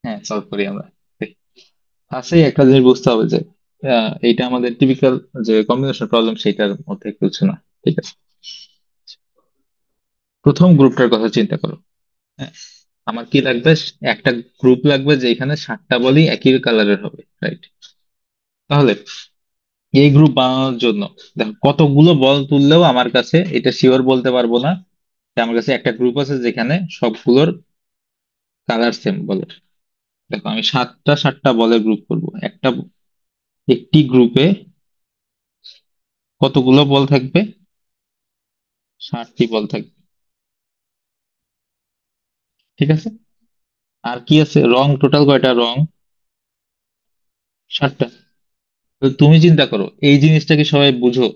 হ্যাঁ, সলভ করি আমরা, দেখি। ফার্স্টেই একটা জিনিস বুঝতে হবে যে এইটা আমাদের টিপিক্যাল যে কম্বিনেশন প্রবলেম সেটার মধ্যে কিছু না। ঠিক আছে, প্রথম গ্রুপটার কথা চিন্তা করো। হ্যাঁ, আমার কি লাগবে? একটা গ্রুপ লাগবে যেখানে 7টা বলই একই কালারের হবে, রাইট? তাহলে এই গ্রুপ বানানোর জন্য দেখো কতগুলো বল তুললেও আমার কাছে এটা শিওর বলতে পারবো না যে আমার কাছে একটা গ্রুপ আছে যেখানে সবগুলোর কালার সেম বলের। দেখো আমি 7টা বলের গ্রুপ করব। একটি গ্রুপে কতগুলো বল থাকবে? 60টি বল থাকবে, ঠিক আছে। আর কি আছে? রং, টোটাল কয়টা রং? 7টা। তো তুমি চিন্তা করো এই জিনিসটাকে সবাই বুঝো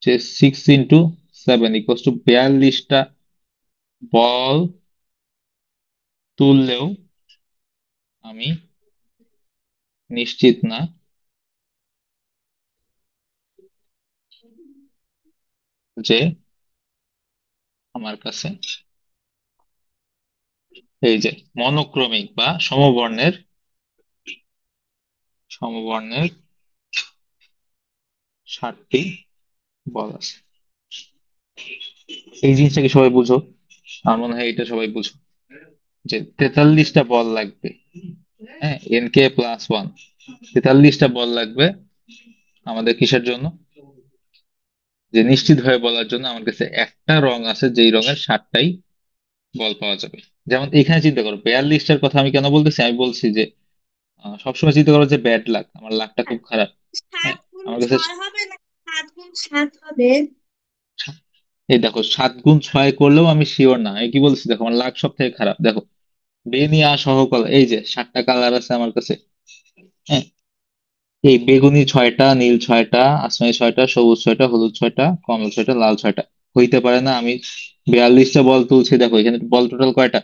যে 6 × 7 = 42টা বল তুললেও আমি নিশ্চিত না যে আমার কাছে এই যে মনোক্রমিক বা সমবর্ণের সমবর্ণের 60টি বল আছে। এই জিনিসটাকে সবাই বুঝো। আমার মনে হয় এটা সবাই বুঝো যে 43টা বল লাগবে। হ্যাঁ, nk+1, 43টা বল লাগবে আমাদের কিসের জন্য? যে নিশ্চিত ভাবে বলার জন্য আমার কাছে একটা রং আছে যেই রঙের 7টাই বল পাওয়া যাবে। যেমন এখানে চিন্তা করো 42টার কথা আমি কেন বলতেছি, আমি বলছি যে সবসময় চিন্তা করো যে ব্যাড লাক, আমার লাকটা খুব খারাপ। হ্যাঁ, সাত গুণ আমার কাছে ছয় হবে না 7 গুণ 7 হবে? এই দেখো 7 × 6 করলেও আমি শিওর না। আমি কি বলছি, দেখো আমার লাক সব থেকে খারাপ। দেখো বেনিয়া সহ কলা, এই যে 7টা কালার আছে আমার কাছে। হ্যাঁ, এই বেগুনি 6টা, নীল 6টা, আসমানি 6টা, সবুজ 6টা, হলুদ 6টা, কমলা 6টা, লাল 6টা। হইতে পারে না আমি 42টা বল তুলছি। দেখো এখানে বল টোটাল কয়টা?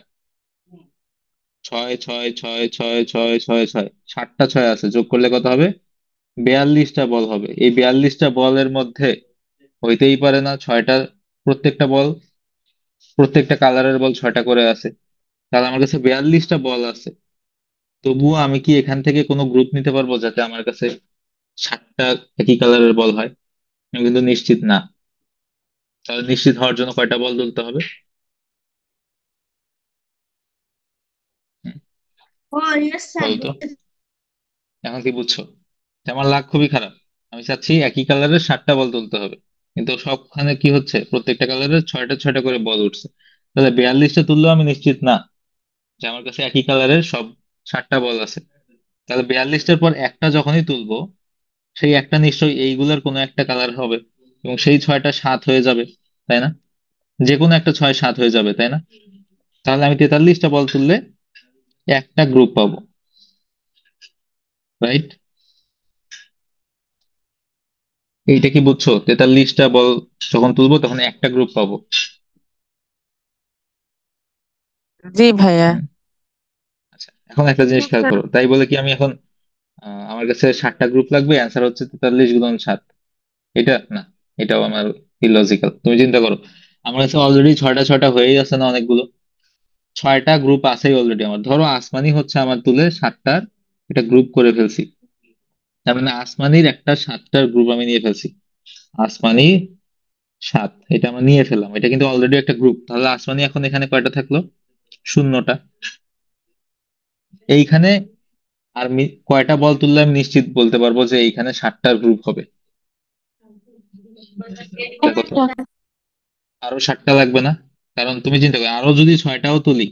6 6 6 6 6 6 6, 7টা 6 আছে, যোগ করলে কত হবে? 42টা বল হবে। এই 42টা বলের মধ্যে হইতেই পারে না 6টা, প্রত্যেকটা বল, প্রত্যেকটা কালারের বল 6টা করে আছে। তাহলে আমার কাছে 42টা বল আছে। তবুও আমি কি এখান থেকে কোনো গ্রুপ নিতে পারবো যাতে আমার কাছে 7টা একই কালারের বল হয়? আমি কিন্তু নিশ্চিত না। তাহলে নিশ্চিত হওয়ার জন্য কয়টা বল তুলতে হবে? হুম, ও ইয়েস স্যার, বলো তো, এখন কি বুঝছো যে আমার লাক খুবই খারাপ? আমি চাচ্ছি একই কালারের 7টা বল তুলতে হবে, কিন্তু সবখানে কি হচ্ছে, প্রত্যেকটা কালারের 6টা 6টা করে বল উঠছে। তাহলে 42টা তুললেও আমি নিশ্চিত না যে আমার কাছে একই কালারের সব 7টা বল আছে। তাহলে 42টার পর একটা যখনই তুলবো, সেই একটা নিশ্চয়ই এইগুলোর কোনো একটা কালার হবে, এবং সেই 6টা 7 হয়ে যাবে, তাই না? যে কোনো একটা 6 7 হয়ে যাবে, তাই না? তাহলে আমি 43টা বল তুললে একটা গ্রুপ পাবো, রাইট? এইটা কি বুঝছো? 43টা বল যখন তুলবো তখন একটা গ্রুপ পাবো। জি ভাইয়া। হুম, আচ্ছা, এখন একটা জিনিস খেয়াল করো। তাই বলে কি আমি এখন আমার কাছে 7টা গ্রুপ লাগবে, অ্যান্সার হচ্ছে 43 × 7? এটা না, এটাও আমার ইলজিক্যাল। তুমি চিন্তা করো, আমার কাছে অলরেডি 6টা 6টা হয়েই আছে না অনেকগুলো? 6টা গ্রুপ আছেই অলরেডি আমার। ধরো আসমানি হচ্ছে আমার তুলে 7টার এটা গ্রুপ করে ফেলছি, তার মানে আসমানির একটা 7টার গ্রুপ আমি নিয়ে ফেলছি। আসমানি 7 এটা আমরা নিয়ে ফেললাম, এটা কিন্তু অলরেডি একটা গ্রুপ। তাহলে আসমানি এখন এখানে কয়টা থাকলো? 0টা। এইখানে আর কয়টা বল তুললে আমি নিশ্চিত বলতে পারবো যে এইখানে 7টার গ্রুপ হবে? দেখো তো, আরো 7টা লাগবে না? কারণ তুমি চিন্তা করো, আরো যদি 6টাও তুলি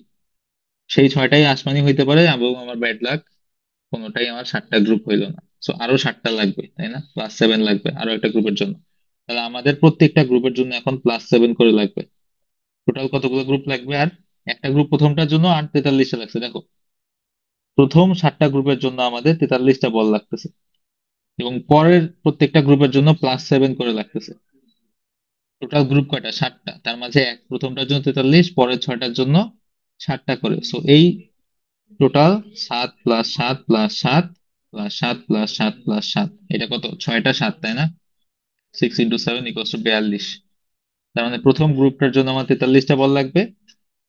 সেই 6টাই আসমানি হইতে পারে, এবং আমার ব্যাড লাক কোনোটাই আমার 7টা গ্রুপ হইলো না। সো আরো 7টা লাগবে, তাই না? +7 লাগবে আরো একটা গ্রুপের জন্য। তাহলে আমাদের প্রত্যেকটা গ্রুপের জন্য এখন +7 করে লাগবে। টোটাল কতগুলো গ্রুপ লাগবে? আর একটা গ্রুপ প্রথমটার জন্য আর 43টা লাগছে। দেখো প্রথম 7টা গ্রুপের জন্য আমাদের 43টা বল লাগতেছে, এবং পরের প্রত্যেকটা গ্রুপের জন্য +7 করে লাগতেছে। টোটাল গ্রুপ কয়টা? 7টা। তার মাঝে প্রথমটার জন্য 43, পরের 6টার জন্য 7টা করে। সো এই টোটাল 7 + 7 + 7 + 7 + 7 এটা কত? 6টা 7, তাই না? 6 × 7 = 42। তার মানে প্রথম গ্রুপটার জন্য আমার 43টা বল লাগবে,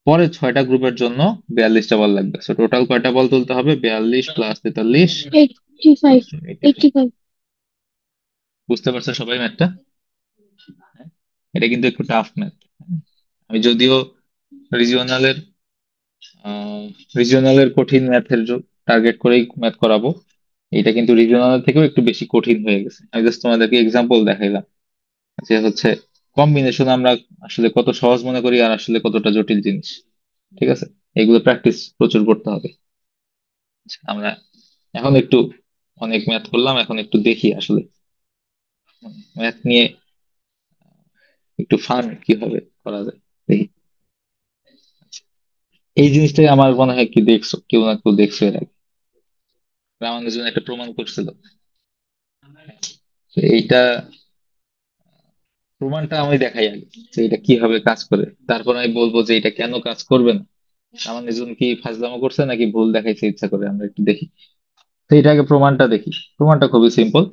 পরে 6টা গ্রুপের জন্য 42টা বল লাগবে। সো টোটাল কয়টা বল তুলতে হবে? 42 + 43 85 85। 85 বুঝতে পারছো সবাই ম্যাথটা? এটা কিন্তু একটু টাফ ম্যাথ। আমি যদিও রিজিওনালের রিজিওনালের কঠিন ম্যাথের টার্গেট করেই ম্যাথ করাবো, এটা কিন্তু রিজিওনাল থেকেও একটু বেশি কঠিন হয়ে গেছে। আমি জাস্ট তোমাদেরকে এক্সাম্পল দেখাইলাম যে হচ্ছে কম্বিনেশন আমরা আসলে কত সহজ মনে করি আর আসলে কতটা জটিল জিনিস। ঠিক আছে, এগুলো প্র্যাকটিস প্রচুর করতে হবে। আমরা এখন একটু অনেক ম্যাথ করলাম, এখন একটু দেখি আসলে ম্যাথ নিয়ে একটু ফান কিভাবে করা যায়, দেখি। এই জিনিসটাই আমার মনে হয় কি দেখছো, কেউ না কেউ দেখছো এর আগে। আমাদের জন্য একটা প্রমাণ করছিল। তো এইটা প্রমাণটা আমি দেখাই আগে যে এটা কিভাবে কাজ করে, তারপর আমি বলবো যে এটা কেন কাজ করবে না। আমার নিজজন কি ফাজলামো করছে নাকি ভুল দেখাইছে ইচ্ছা করে, আমরা একটু দেখি। তো এটা আগে প্রমাণটা দেখি। প্রমাণটা খুবই সিম্পল।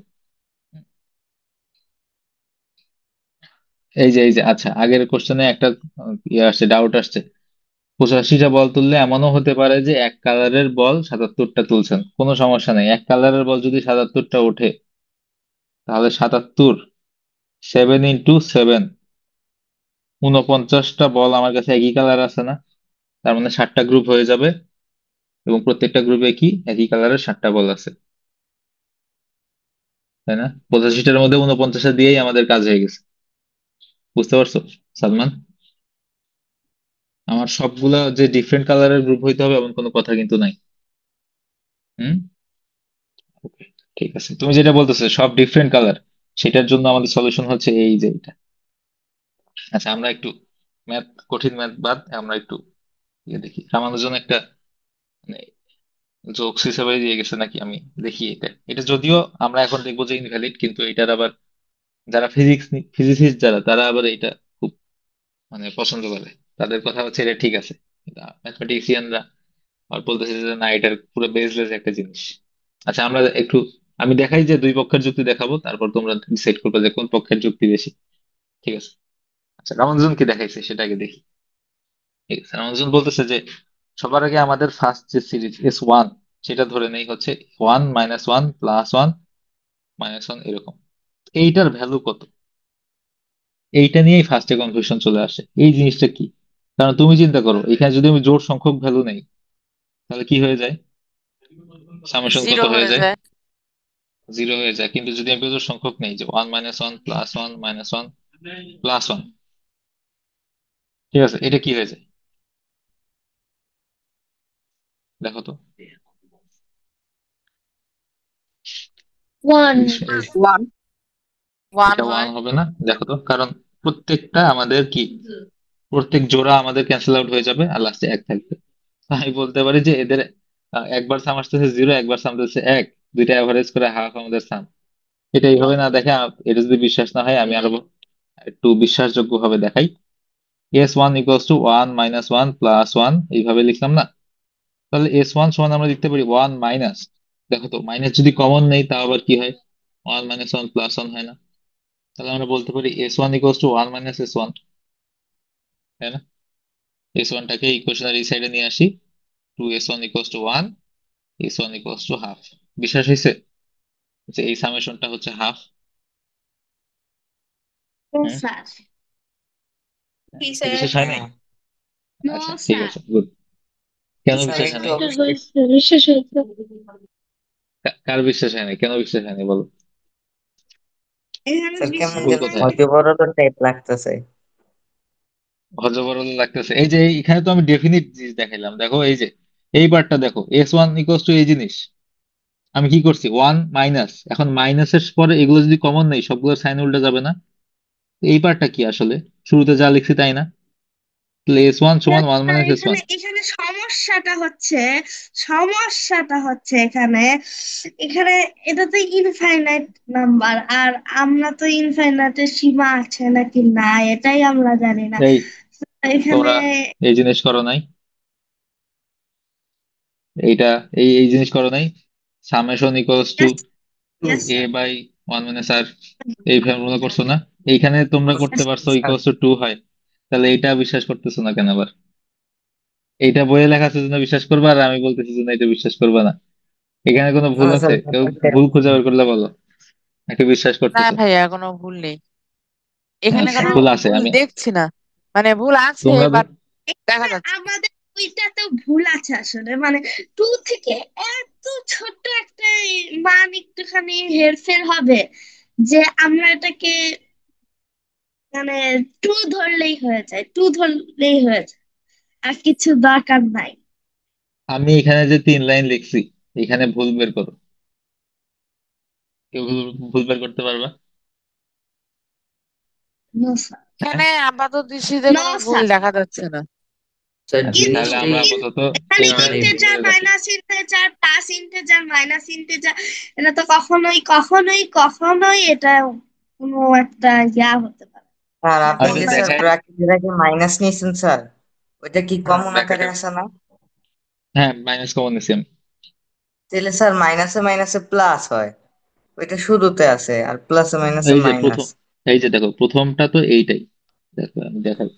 এই যে আচ্ছা, আগের কোশ্চেনে একটা ইয়ে আসছে, ডাউট আসছে। 85টা বল তুললে এমনও হতে পারে যে এক কালারের বল 77টা তুলছেন, কোনো সমস্যা নেই। এক কালারের বল যদি 77টা ওঠে, তাহলে 77, 7 × 7, 49টা বল আমার কাছে একই কালার আছে না? তার মানে 7টা গ্রুপ হয়ে যাবে, এবং প্রত্যেকটা গ্রুপে কি একই কালারের 7টা বল আছে, তাই না? 85টার মধ্যে 49টা দিয়েই আমাদের কাজ হয়ে গেছে। বুঝতে পারছো সালমান? আমার সবগুলা যে ডিফারেন্ট কালারের গ্রুপ হইতে হবে এমন কোনো কথা কিন্তু নাই। হুম, ওকে, ঠিক আছে। তুমি যেটা বলতেছো সব ডিফারেন্ট কালার, সেটার জন্য আমাদের সলিউশন হচ্ছে এই যে এটা। আচ্ছা, আমরা একটু ম্যাথ, কঠিন ম্যাথ বাদ, আমরা একটু ইয়ে দেখি। আমাদের জন্য একটা মানে জোকস হিসেবে দিয়ে গেছে নাকি, আমি দেখি। এটা এটা যদিও আমরা এখন দেখবো যে ইনভ্যালিড, কিন্তু এটার আবার যারা ফিজিসিস্ট যারা, তারা আবার এটা খুব মানে পছন্দ করে। তাদের কথা হচ্ছে এটা ঠিক আছে। ম্যাথমেটিশিয়ানরা আর বলতেছে যে না, এটার পুরো বেসলেস একটা জিনিস। আচ্ছা, আমরা একটু, আমি দেখাই যে দুই পক্ষের যুক্তি দেখাবো, তারপর তোমরা ডিসাইড করবে যে কোন পক্ষের যুক্তি বেশি। ঠিক আছে? আচ্ছা, রামানুজন কি দেখাইছে সেটা আগে দেখি। ঠিক আছে, রামানুজন বলতেছে যে সবার আগে আমাদের ফার্স্ট যে সিরিজ S1, সেটা ধরে নেই হচ্ছে 1 - 1 + 1 - 1 এরকম। এইটার ভ্যালু কত, এইটা নিয়েই ফার্স্টে কনফিউশন চলে আসে। এই জিনিসটা কি? কারণ তুমি চিন্তা করো, এখানে যদি আমি জোড় সংখ্যক ভ্যালু নেই, তাহলে কি হয়ে যায়? সামেশন কত 0 হয়ে হয়ে যায়? যায়। 0 হয়ে যায়। কিন্তু যদি আমি বেজোড় সংখ্যক নেই, যে 1 - 1 + 1 - 1 + 1, ঠিক আছে, এটা কি হয়ে যায় দেখো তো। 1 এই 1 1 এটা ওয়ান হয়। হবে না, দেখো তো। কারণ প্রত্যেকটা আমাদের কি, প্রত্যেক জোড়া আমাদের ক্যান্সেল আউট হয়ে যাবে আর লাস্টে এক থাকবে। আমি বলতে পারি যে এদের একবার সাম আসতেছে 0, একবার সাম আসতেছে 1, দুইটা অ্যাভারেজ করে হাফ আমাদের সাম। এটা এইভাবে না দেখে এটা যদি বিশ্বাস না হয়, আমি আরো একটু বিশ্বাসযোগ্য ভাবে দেখাই। S1 = 1 - 1 + 1 এইভাবে লিখলাম না? তাহলে S1 সমান আমরা লিখতে পারি 1 মাইনাস, দেখো তো মাইনাস যদি কমন নেই তাও আবার কি হয়? 1 - 1 + 1 হয় না? তাহলে আমরা বলতে পারি S1 = 1 - S1, তাই না? S1টাকে ইকুয়েশনের এই সাইডে নিয়ে আসি। 2S1 = 1, S1 = ½ বিশ্বাস হয়েছে যে এই সামেশনটা হচ্ছে হাফ? নো হুম, স্যার কি স্যার? বিশ্বাস হয় নাই? হ্যাঁ নো আচ্ছা, ঠিক স্যার আছে, গুড। কেন স্যার বিশ্বাস হয় একটু নাই? বিশ্বাস হয়েছে বিশ্বাস হয়েছে কার বিশ্বাস হয় নাই, কেন বিশ্বাস হয় নাই বলো? এখানে স্যার কেমন বিশ্বাস ভুল যেন নাই কোথায়? মধ্যবর্তী টাইপ লাগতেছে। হজবরল লাগতেছে। এই যে এখানে তো আমি ডেফিনিট জিনিস দেখাইলাম, দেখো এই যে এই পার্টটা দেখো, S1 = এই জিনিস। আমি কি করছি? 1 মাইনাস, এখন মাইনাসের পরে এগুলো যদি কমন নেই, সবগুলোর সাইন উল্টে যাবে না? এই পার্টটা কি আসলে? শুরুতে যা লিখছি তাই না? তাহলে S1 সমান 1 না, মাইনাস S1। এখানে এখানে সমস্যাটা হচ্ছে এখানে এখানে এটা তো ইনফাইনাইট নাম্বার, আর আমরা তো ইনফাইনাইটের সীমা আছে নাকি না এটাই আমরা জানি না। এই তো এখানে তোমরা এই জিনিস করো নাই, এইটা এই জিনিস করো নাই, summation equals to yes, yes a sir, by 1 minus R, এই ফর্মুলা করছো না? এইখানে তোমরা করতে yes পারছো স্যার ইকুয়ালস টু 2 হয়, তাহলে এইটা বিশ্বাস করতেছো না কেন আবার? এইটা বইয়ে লেখা আছে জন্য বিশ্বাস করবা, আর আমি বলতেছি জন্য এটা বিশ্বাস করবা না। এখানে কোনো ভুল আছে? স্যার কেউ ভুল খুঁজে বের করলে বলো, নাকি বিশ্বাস না করতেছো? ভাইয়া কোনো ভুল নেই, এখানে কোনো ভুল আছে। ভুল আমি দেখছি না, মানে ভুল আছে তোমরা বাট দেখা এখানে যাচ্ছে না। আমাদের ওইটাতে ভুল আছে আসলে, মানে 2 থেকে এত ছোট্ট একটা মান একটুখানি হেরফের হবে যে আমরা এটাকে মানে 2 ধরলেই হয়ে যায়, 2 ধরলেই হয়ে যায়, আর কিছু দরকার নাই। আমি এখানে যে 3 লাইন লিখছি, এখানে ভুল বের করো। কেউ ভুল বের করতে পারবা? নো স্যার, হ্যাঁ, এখানে আপাতত দৃষ্টিতে নো কোনো ভুল স্যার, দেখা যাচ্ছে না। স্যার আচ্ছা তাহলে জিনিসটা আমরা আপাতত এখানে এইটা ইন্টেজার ধরে রাখি। Minus integer plus integer minus integer, এটা তো কখনোই এটা কোনো একটা হতে পারে না। স্যার আপনি আচ্ছা যে স্যার দেখাই। ব্র্যাকেটের আগে মাইনাস নিয়েছেন স্যার, ওইটা কি কমন আকারে ব্র্যাকেটে, আসে না? হ্যাঁ মাইনাস কমন নিছি আমি। তাহলে স্যার মাইনাসে মাইনাসে প্লাস হয়, ওইটা শুরুতে আছে আর প্লাসে মাইনাসে এই যে মাইনাস। প্রথম, এই যে দেখো প্রথমটা তো এইটাই, দেখো আমি দেখাই।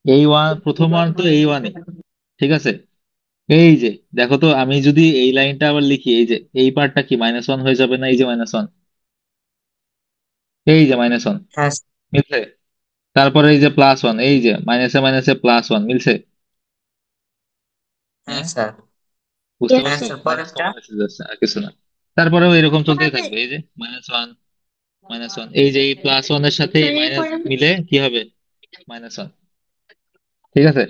এই ওয়ান, প্রথম ওয়ান তো এই ওয়ানই, ঠিক আছে? এই যে দেখো তো, আমি যদি এই লাইনটা আবার লিখি, এই যে এই পার্টটা কি -1 হয়ে যাবে না? এই যে -1, এই যে -1 হ্যাঁ মিলছে। তারপরে এই যে +1, এই যে মাইনাসে মাইনাসে +1 মিলছে। হ্যাঁ হ্যাঁ, স্যার। বুঝতে Yes, হ্যাঁ পারছো? স্যার মাইনাস পরেরটা। কমন এসে যাচ্ছে, আর কিছু না। তারপরেও এরকম চলতেই এখানে থাকবে, এই যে -1, এই যে এই +1 এর সাথে এই মাইনাস মিলে কি হবে? -1, ঠিক আছে?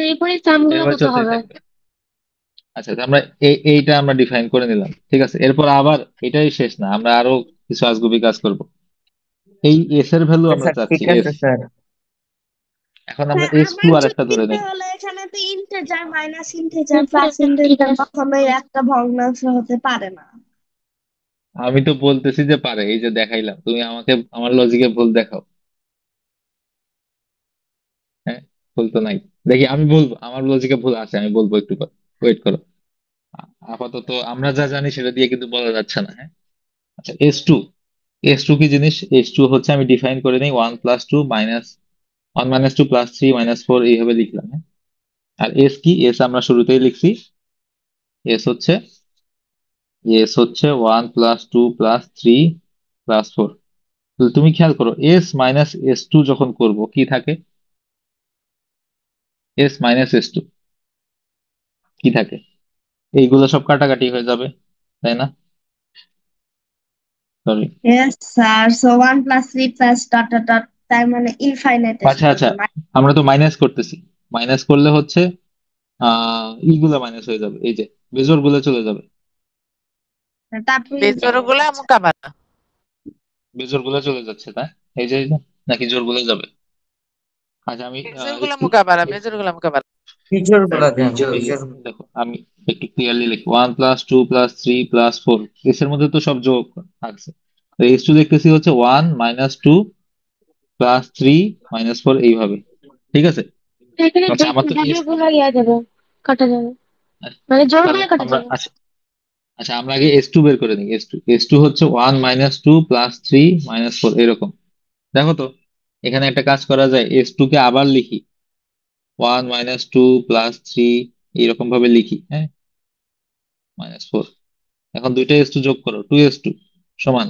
এরপরে সামগুলো এভাবে কত চলতেই হবে? থাকবে। আচ্ছা, তো আমরা এইটা আমরা ডিফাইন করে নিলাম, ঠিক আছে? এরপর আবার এটাই শেষ না, আমরা আরো কিছু আজগুবি কাজ করব। এই এস এর ভ্যালু আচ্ছা আমরা স্যার ঠিক চাচ্ছি এস। আছে স্যার। এখন আমরা হ্যাঁ, S2 আমার আর একটা ধরে যুক্তিতে নেই। হলো এখানে তো integer minus integer plus integer কখনোই একটা ভগ্নাংশ হতে পারে না। আমি তো বলতেছি যে পারে, এই যে দেখাইলাম, তুমি আমাকে আমার লজিকে ভুল দেখাও। হ্যাঁ, ভুল তো নাই। দেখি আমি বলবো আমার লজিকে ভুল আছে, আমি বলবো, একটু ওয়েট করো। আপাতত আমরা যা জানি সেটা দিয়ে কিন্তু বলা যাচ্ছে না। হ্যাঁ, আচ্ছা S2, S2 কি জিনিস? S2 হচ্ছে, আমি ডিফাইন করে নিই, 1 + 2 - 1 - 2 + 3 - 4, এইভাবে লিখলাম। হ্যাঁ, আর এস কি? এস আমরা শুরুতেই লিখছি, এস হচ্ছে, 1 + 2 + 3 + 4। তুমি খেয়াল করো, S - S2 যখন করব কি থাকে? S - S2 কি থাকে? এইগুলো সব কাটাকাটি হয়ে যাবে, তাই না? Sorry. Yes, sir, so 1 + 3 plus dot dot dot, তার মানে ইনফাইনাইটের আচ্ছা সাথে আচ্ছা, মানে আমরা তো মাইনাস করতেছি, মাইনাস করলে হচ্ছে ইগুলা মাইনাস হয়ে যাবে, এই যে বেজোর গুলো চলে যাবে। তারপর বেজোড় ইনফাইনাইট, গুলা আচ্ছা। মোকাবেলা, বেজোর গুলো চলে যাচ্ছে, তাই এই যে, নাকি জোর গুলো যাবে? আচ্ছা আমি বেজোড় গুলা একটু, মোকাবেলা, বেজোড় গুলা মোকাবেলা। ফিচার গুলা দেন এই যে ফিচার। দেখো, আমি একটু ক্লিয়ারলি লিখি, 1 + 2 + 3 + 4, এর মধ্যে তো সব যোগ আছে। S2 দেখতেছি হচ্ছে 1 - 2 + 3 - 4, এইভাবে, ঠিক আছে? এখানে আচ্ছা আমার তো জোড় গুলো ইয়া যাবে, কাটা যাবে, মানে জোড় তাহলে গুলো কাটা আমরা, যাবে। আচ্ছা আচ্ছা আমরা আগে S2 বের করে নিই। S2 হচ্ছে 1 - 2 + 3 - 4, এরকম। দেখো তো, এখানে একটা কাজ করা যায়, S2 কে আবার লিখি, 1 - 2 + 3, এইরকম ভাবে লিখি। হ্যাঁ, -4। এখন দুইটা S2 যোগ করো, 2S2 সমান,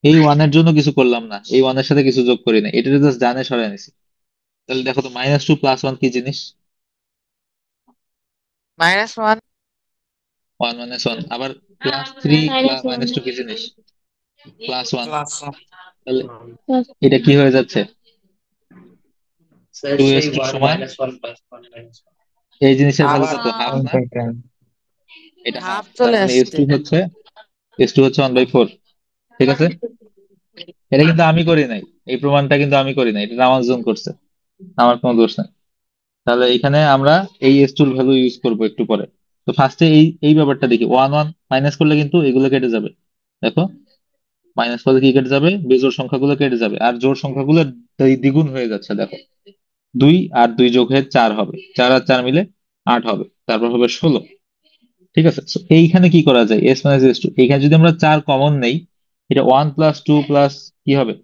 এই ওয়ানের জন্য কিছু করলাম না, এই ওয়ানের সাথে কিছু যোগ করি না, এটা জাস্ট জানে সরাই নিছি। তাহলে দেখো তো, -2 + 1 কি জিনিস? -1, 1 - 1, আবার +3 মাইনাস ওয়ান, -2 কি জিনিস? +1। প্লাস তাহলে এটা কি হয়ে যাচ্ছে? 2S2 সমান, এই জিনিসের ভ্যালু আবার কত? হাফ না? ইনফিনিটি। এটা হাফ, হাফ তার চলে মানে আসছে। S2 হচ্ছে 1/4, ঠিক আছে? এটা কিন্তু আমি করি নাই, এই প্রমাণটা কিন্তু আমি করি নাই, এটা আমাজন করছে, আমার কোনো দোষ নাই। তাহলে এখানে আমরা এই এস টুর ভ্যালু ইউজ করব একটু পরে। তো ফার্স্টে এই এই ব্যাপারটা দেখি, ওয়ান ওয়ান মাইনাস করলে কিন্তু এগুলো কেটে যাবে। দেখো, মাইনাস করলে কি কেটে যাবে? বেজোড় সংখ্যাগুলো কেটে যাবে, আর জোড় সংখ্যাগুলো দ্বিগুণ হয়ে যাচ্ছে। দেখো, 2 আর 2 যোগ হয়ে 4 হবে, 4 আর 4 মিলে 8 হবে, তারপর হবে 16। ঠিক আছে, So এইখানে কি করা যায়? এস মাইনাস এস টু, এইখানে যদি আমরা 4 কমন নেই, এটা 1 + 2 প্লাস কি হবে?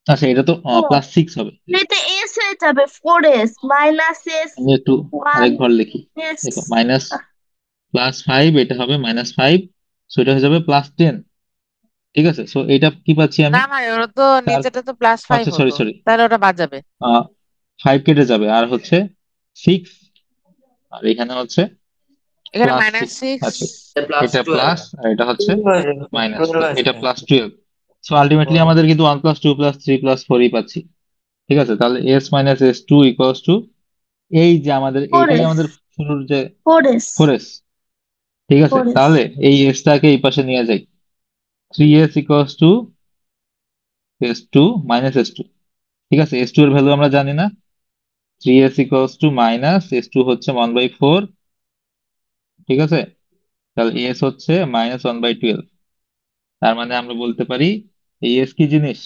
আচ্ছা, এটা তো ফোর, +6 হবে। এটা এস হয়ে যাবে 4s মাইনাস এস আমি একটু ওয়ান আরেক ঘর লিখি। এস। দেখো, মাইনাস +5, এটা হবে -5, সো এটা হয়ে যাবে +10। ঠিক আছে, সো এটা কি পাচ্ছি আমি? না ভাই, ওটা তো তার নিচেটা তো +5 আচ্ছা, সরি হতো, সরি, তাহলে ওটা বাদ যাবে। 5 কেটে যাবে, আর হচ্ছে 6, আর এখানে হচ্ছে এখানে +6। -6। আচ্ছা, প্লাস এটা টুয়েলভ প্লাস আর এটা হচ্ছে হয়ে যাবে, মাইনাস, তো 12 এটা আসবে। +12। সো আলটিমেটলি আমাদের কিন্তু 1 + 2 + 3 + 4ই পাচ্ছি। ঠিক আছে, তাহলে S minus S two equals to, এই যে আমাদের এইটাই 4s আমাদের শুরুর যে 4s 4s। ঠিক আছে, 4s। তাহলে এই এসটাকে এই পাশে নিয়ে যাই। 3s equals to S2 - S2। ঠিক আছে, S2 এর ভ্যালু আমরা জানি না। 3s equals to minus S2 হচ্ছে 1/4। ঠিক আছে, তাহলে এস হচ্ছে -1/12। তার মানে আমরা বলতে পারি এই এস কি জিনিস?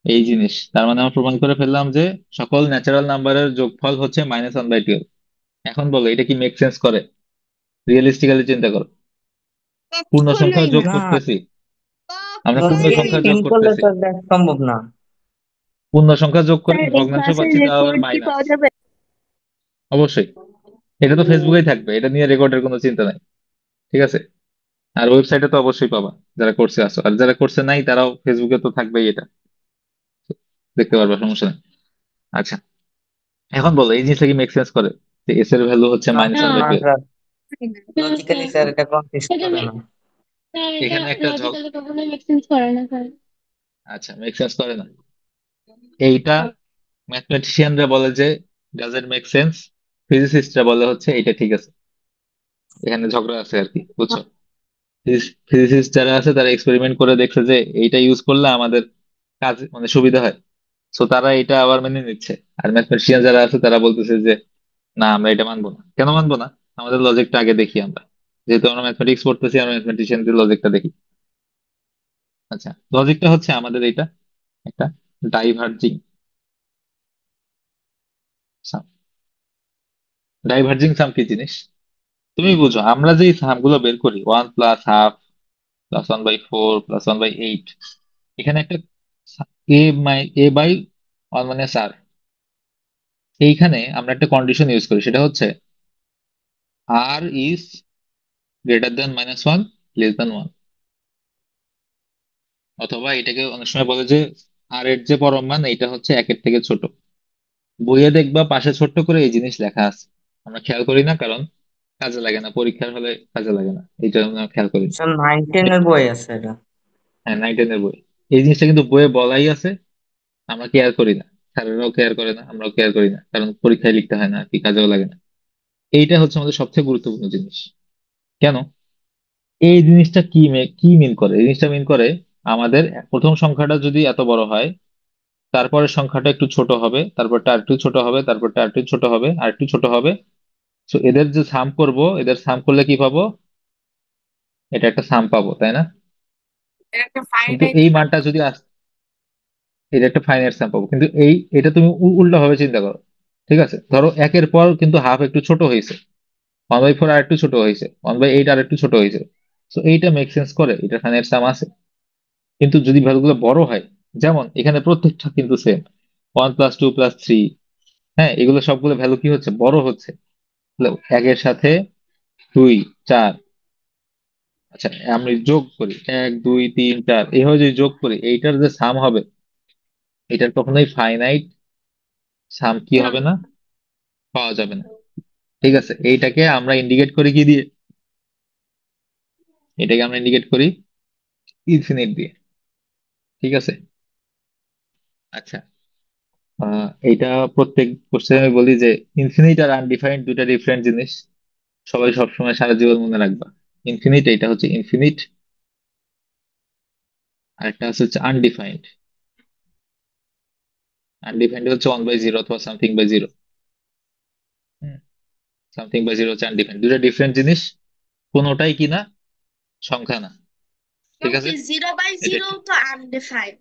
এই জিনিস। তার মানে আমরা প্রমাণ করে ফেললাম যে সকল ন্যাচারাল নাম্বারের যোগফল হচ্ছে -1/12। এখন বলো, এটা কি মেক সেন্স করে? রিয়েলিস্টিক্যালি চিন্তা করো, পূর্ণ সংখ্যা কখনোই যোগ না, না, করতেছি, আমরা পূর্ণ লজিক্যালি সংখ্যা যোগ থিঙ্ক করলে করতেছি, তো দেখ সম্ভব না। পূর্ণ সংখ্যা যোগ করে স্যার এই ভগ্নাংশ ক্লাসের পাচ্ছি, তা আবার রেকর্ড কি মাইনাস। পাওয়া যাবে? অবশ্যই, এটা তো ফেসবুকেই থাকবে, এটা নিয়ে রেকর্ডের কোনো চিন্তা নাই। ঠিক আছে, আর ওয়েবসাইটে তো অবশ্যই পাবা, যারা কোর্সে আসো, আর যারা কোর্সে নাই তারাও ফেসবুকে তো থাকবেই, এটা দেখতে পারবা, সমস্যা নেই। আচ্ছা, এখন বলো, এই জিনিসটা কি মেক সেন্স করে যে এস এর ভ্যালু হচ্ছে না মাইনাস ওয়ান না বাই না টুয়েলভ স্যার, না লজিক্যালি স্যার, স্যার এটা কনসিস্ট এটা করে না। স্যার এটা এখানে একটা লজিক্যালি কখনোই মেক সেন্স করে না স্যার। আচ্ছা, মেক সেন্স করে না, এইটা ম্যাথমেটিশিয়ানরা বলে যে ডাজন্ট মেক সেন্স, ফিজিসিস্টরা বলে হচ্ছে এটা ঠিক আছে। এখানে ঝগড়া আছে আর কি, বুঝছো? ফিজিসিস্ট যারা আছে তারা এক্সপেরিমেন্ট করে দেখছে যে এইটা ইউজ করলে আমাদের কাজ মানে সুবিধা হয়, সো তারা এটা আবার মেনে নিচ্ছে। আর ম্যাথমেটিশিয়ান যারা আছে তারা বলতেছে যে না, আমরা এটা মানবো না। কেন মানবো না? আমাদের লজিকটা আগে দেখি আমরা, যেহেতু আমরা ম্যাথমেটিক্স পড়তেছি, আমরা ম্যাথমেটিশিয়ানদের লজিকটা দেখি। আচ্ছা, লজিকটা হচ্ছে আমাদের এটা একটা ডাইভার্জিং সাম। ডাইভার্জিং সাম কি জিনিস তুমি বুঝো? আমরা যে সাম গুলো বের করি, 1+12 +1/4 +1/8, এখানে একটা A/1 - R, এইখানে আমরা একটা কন্ডিশন ইউজ করি, সেটা হচ্ছে R is greater than -1, less than 1। অথবা এটাকে অনেক সময় বলে যে আর এর যে পরম মান এটা হচ্ছে 1-এর থেকে ছোট। বইয়ে দেখবা পাশে ছোট্ট করে এই জিনিস লেখা আছে, আমরা খেয়াল করি না, কারণ কাজে লাগে না, পরীক্ষার হলে কাজে লাগে না, এইটা আমরা খেয়াল করি না। স্যার 9-10 এর বই আছে এটা। হ্যাঁ, 9-10 এর বই, এই জিনিসটা কিন্তু বইয়ে বলাই আছে, আমরা কেয়ার করি না। স্যারেরাও কেয়ার করে না, আমরাও কেয়ার করি না, কারণ পরীক্ষায় লিখতে হয় না, কি কাজেও লাগে না। এইটা হচ্ছে আমাদের সবচেয়ে গুরুত্বপূর্ণ জিনিস। কেন? এই জিনিসটা কি মিন করে? এই জিনিসটা মিন করে আমাদের প্রথম সংখ্যাটা যদি এত বড় হয়, তারপরের সংখ্যাটা একটু ছোট হবে, তারপরটা আরেকটু ছোট হবে, তারপরটা আরেকটু ছোট হবে, আরেকটু ছোট হবে। তো এদের যে সাম করব, এদের সাম করলে কি পাবো? এটা একটা সাম পাবো, তাই না? এটা একটা কিন্তু ফাইনাইট এই সাম মানটা যদি পাবো। এটা একটা ফাইনাইট সাম পাবো, কিন্তু এটা তুমি উল্টা ভাবে চিন্তা করো। ঠিক আছে, ধরো একের পর কিন্তু হাফ একটু ছোট হয়েছে, 1/4 আর একটু ছোট হয়েছে, 1/8 আর একটু ছোট হয়েছে। তো এইটা মেক সেন্স করে, এটা ফাইনাইট সাম আছে। কিন্তু যদি ভ্যালুগুলো বড় হয়, যেমন এখানে প্রত্যেকটা কিন্তু সেম, 1 + 2 + 3, হ্যাঁ, এগুলো সবগুলো ভ্যালু কি হচ্ছে? বড় হচ্ছে। তাহলে একের সাথে 2, 4, আচ্ছা আমি যোগ করি, 1, 2, 3, 4, এইভাবে যদি যোগ করি, এইটার যে সাম হবে, এটার কখনোই ফাইনাইট সাম কি না হবে না, পাওয়া যাবে না। ঠিক আছে, এইটাকে আমরা ইন্ডিকেট করি কি দিয়ে? এটাকে আমরা ইন্ডিকেট করি ইনফিনিট দিয়ে। ঠিক আছে, আচ্ছা, এইটা প্রত্যেক কোশ্চেনে আমি বলি যে ইনফিনিট আর আনডিফাইন্ড দুইটা ডিফারেন্ট জিনিস, সবাই সবসময় সারা জীবন মনে রাখবা। ইনফিনিট, এটা হচ্ছে ইনফিনিট, আর একটা হচ্ছে আনডিফাইন্ড। আনডিফাইন্ড হচ্ছে 1/0 অথবা সামথিং বাই জিরো। সামথিং বা জিরো হচ্ছে আনডিফাইন্ড, দুইটা ডিফারেন্ট জিনিস, কোনোটাই কিনা সংখ্যা না। ঠিক আছে, ওকে, 0/0 এটা তো আনডিফাইন্ড।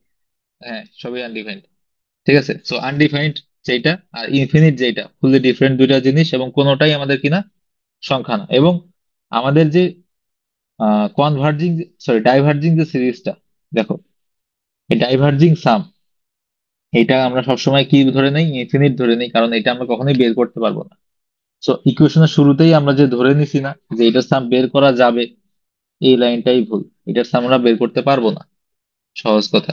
হ্যাঁ সবই আনডিফাইন্ড। ঠিক আছে, সো আনডিফাইন্ড যেটা আর ইনফিনিট যেটা ফুললি ডিফারেন্ট দুইটা জিনিস, এবং কোনোটাই আমাদের কিনা সংখ্যা না। এবং আমাদের যে কনভার্জিং, সরি ডাইভার্জিং যে সিরিজটা, দেখো এই ডাইভার্জিং সাম, এটা আমরা সবসময় কি ধরে নেই, ইনফিনিট ধরে নেই, কারণ এটা আমরা কখনোই বের করতে পারবো না। সো ইকুয়েশনের শুরুতেই আমরা যে ধরে নিছি না যে এটার সাম বের করা যাবে, এই লাইনটাই ভুল। এটার সাম আমরা বের করতে পারবো না, সহজ কথা।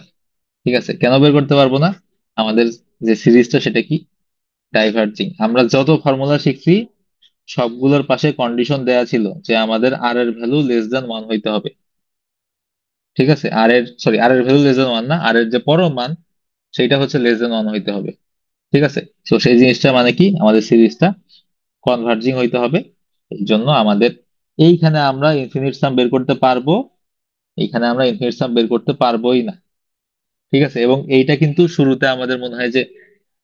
ঠিক আছে, কেন বের করতে পারবো না? আমাদের যে সিরিজটা সেটা কি, ডাইভার্জিং। আমরা যত ফর্মুলা শিখছি সবগুলোর পাশে কন্ডিশন দেয়া ছিল যে আমাদের আর এর ভ্যালু লেস দেন ওয়ান হইতে হবে। ঠিক আছে, আর এর ভ্যালু লেস দেন ওয়ান না, আর এর যে পরম মান সেইটা হচ্ছে লেস দেন ওয়ান হইতে হবে। ঠিক আছে, তো সেই জিনিসটা মানে কি, আমাদের সিরিজটা কনভার্জিং হইতে হবে। এই জন্য আমাদের এইখানে আমরা ইনফিনিট সাম বের করতে পারবো, এইখানে আমরা ইনফিনিট সাম বের করতে পারবোই না। ঠিক আছে, এবং এইটা কিন্তু শুরুতে আমাদের মনে হয় যে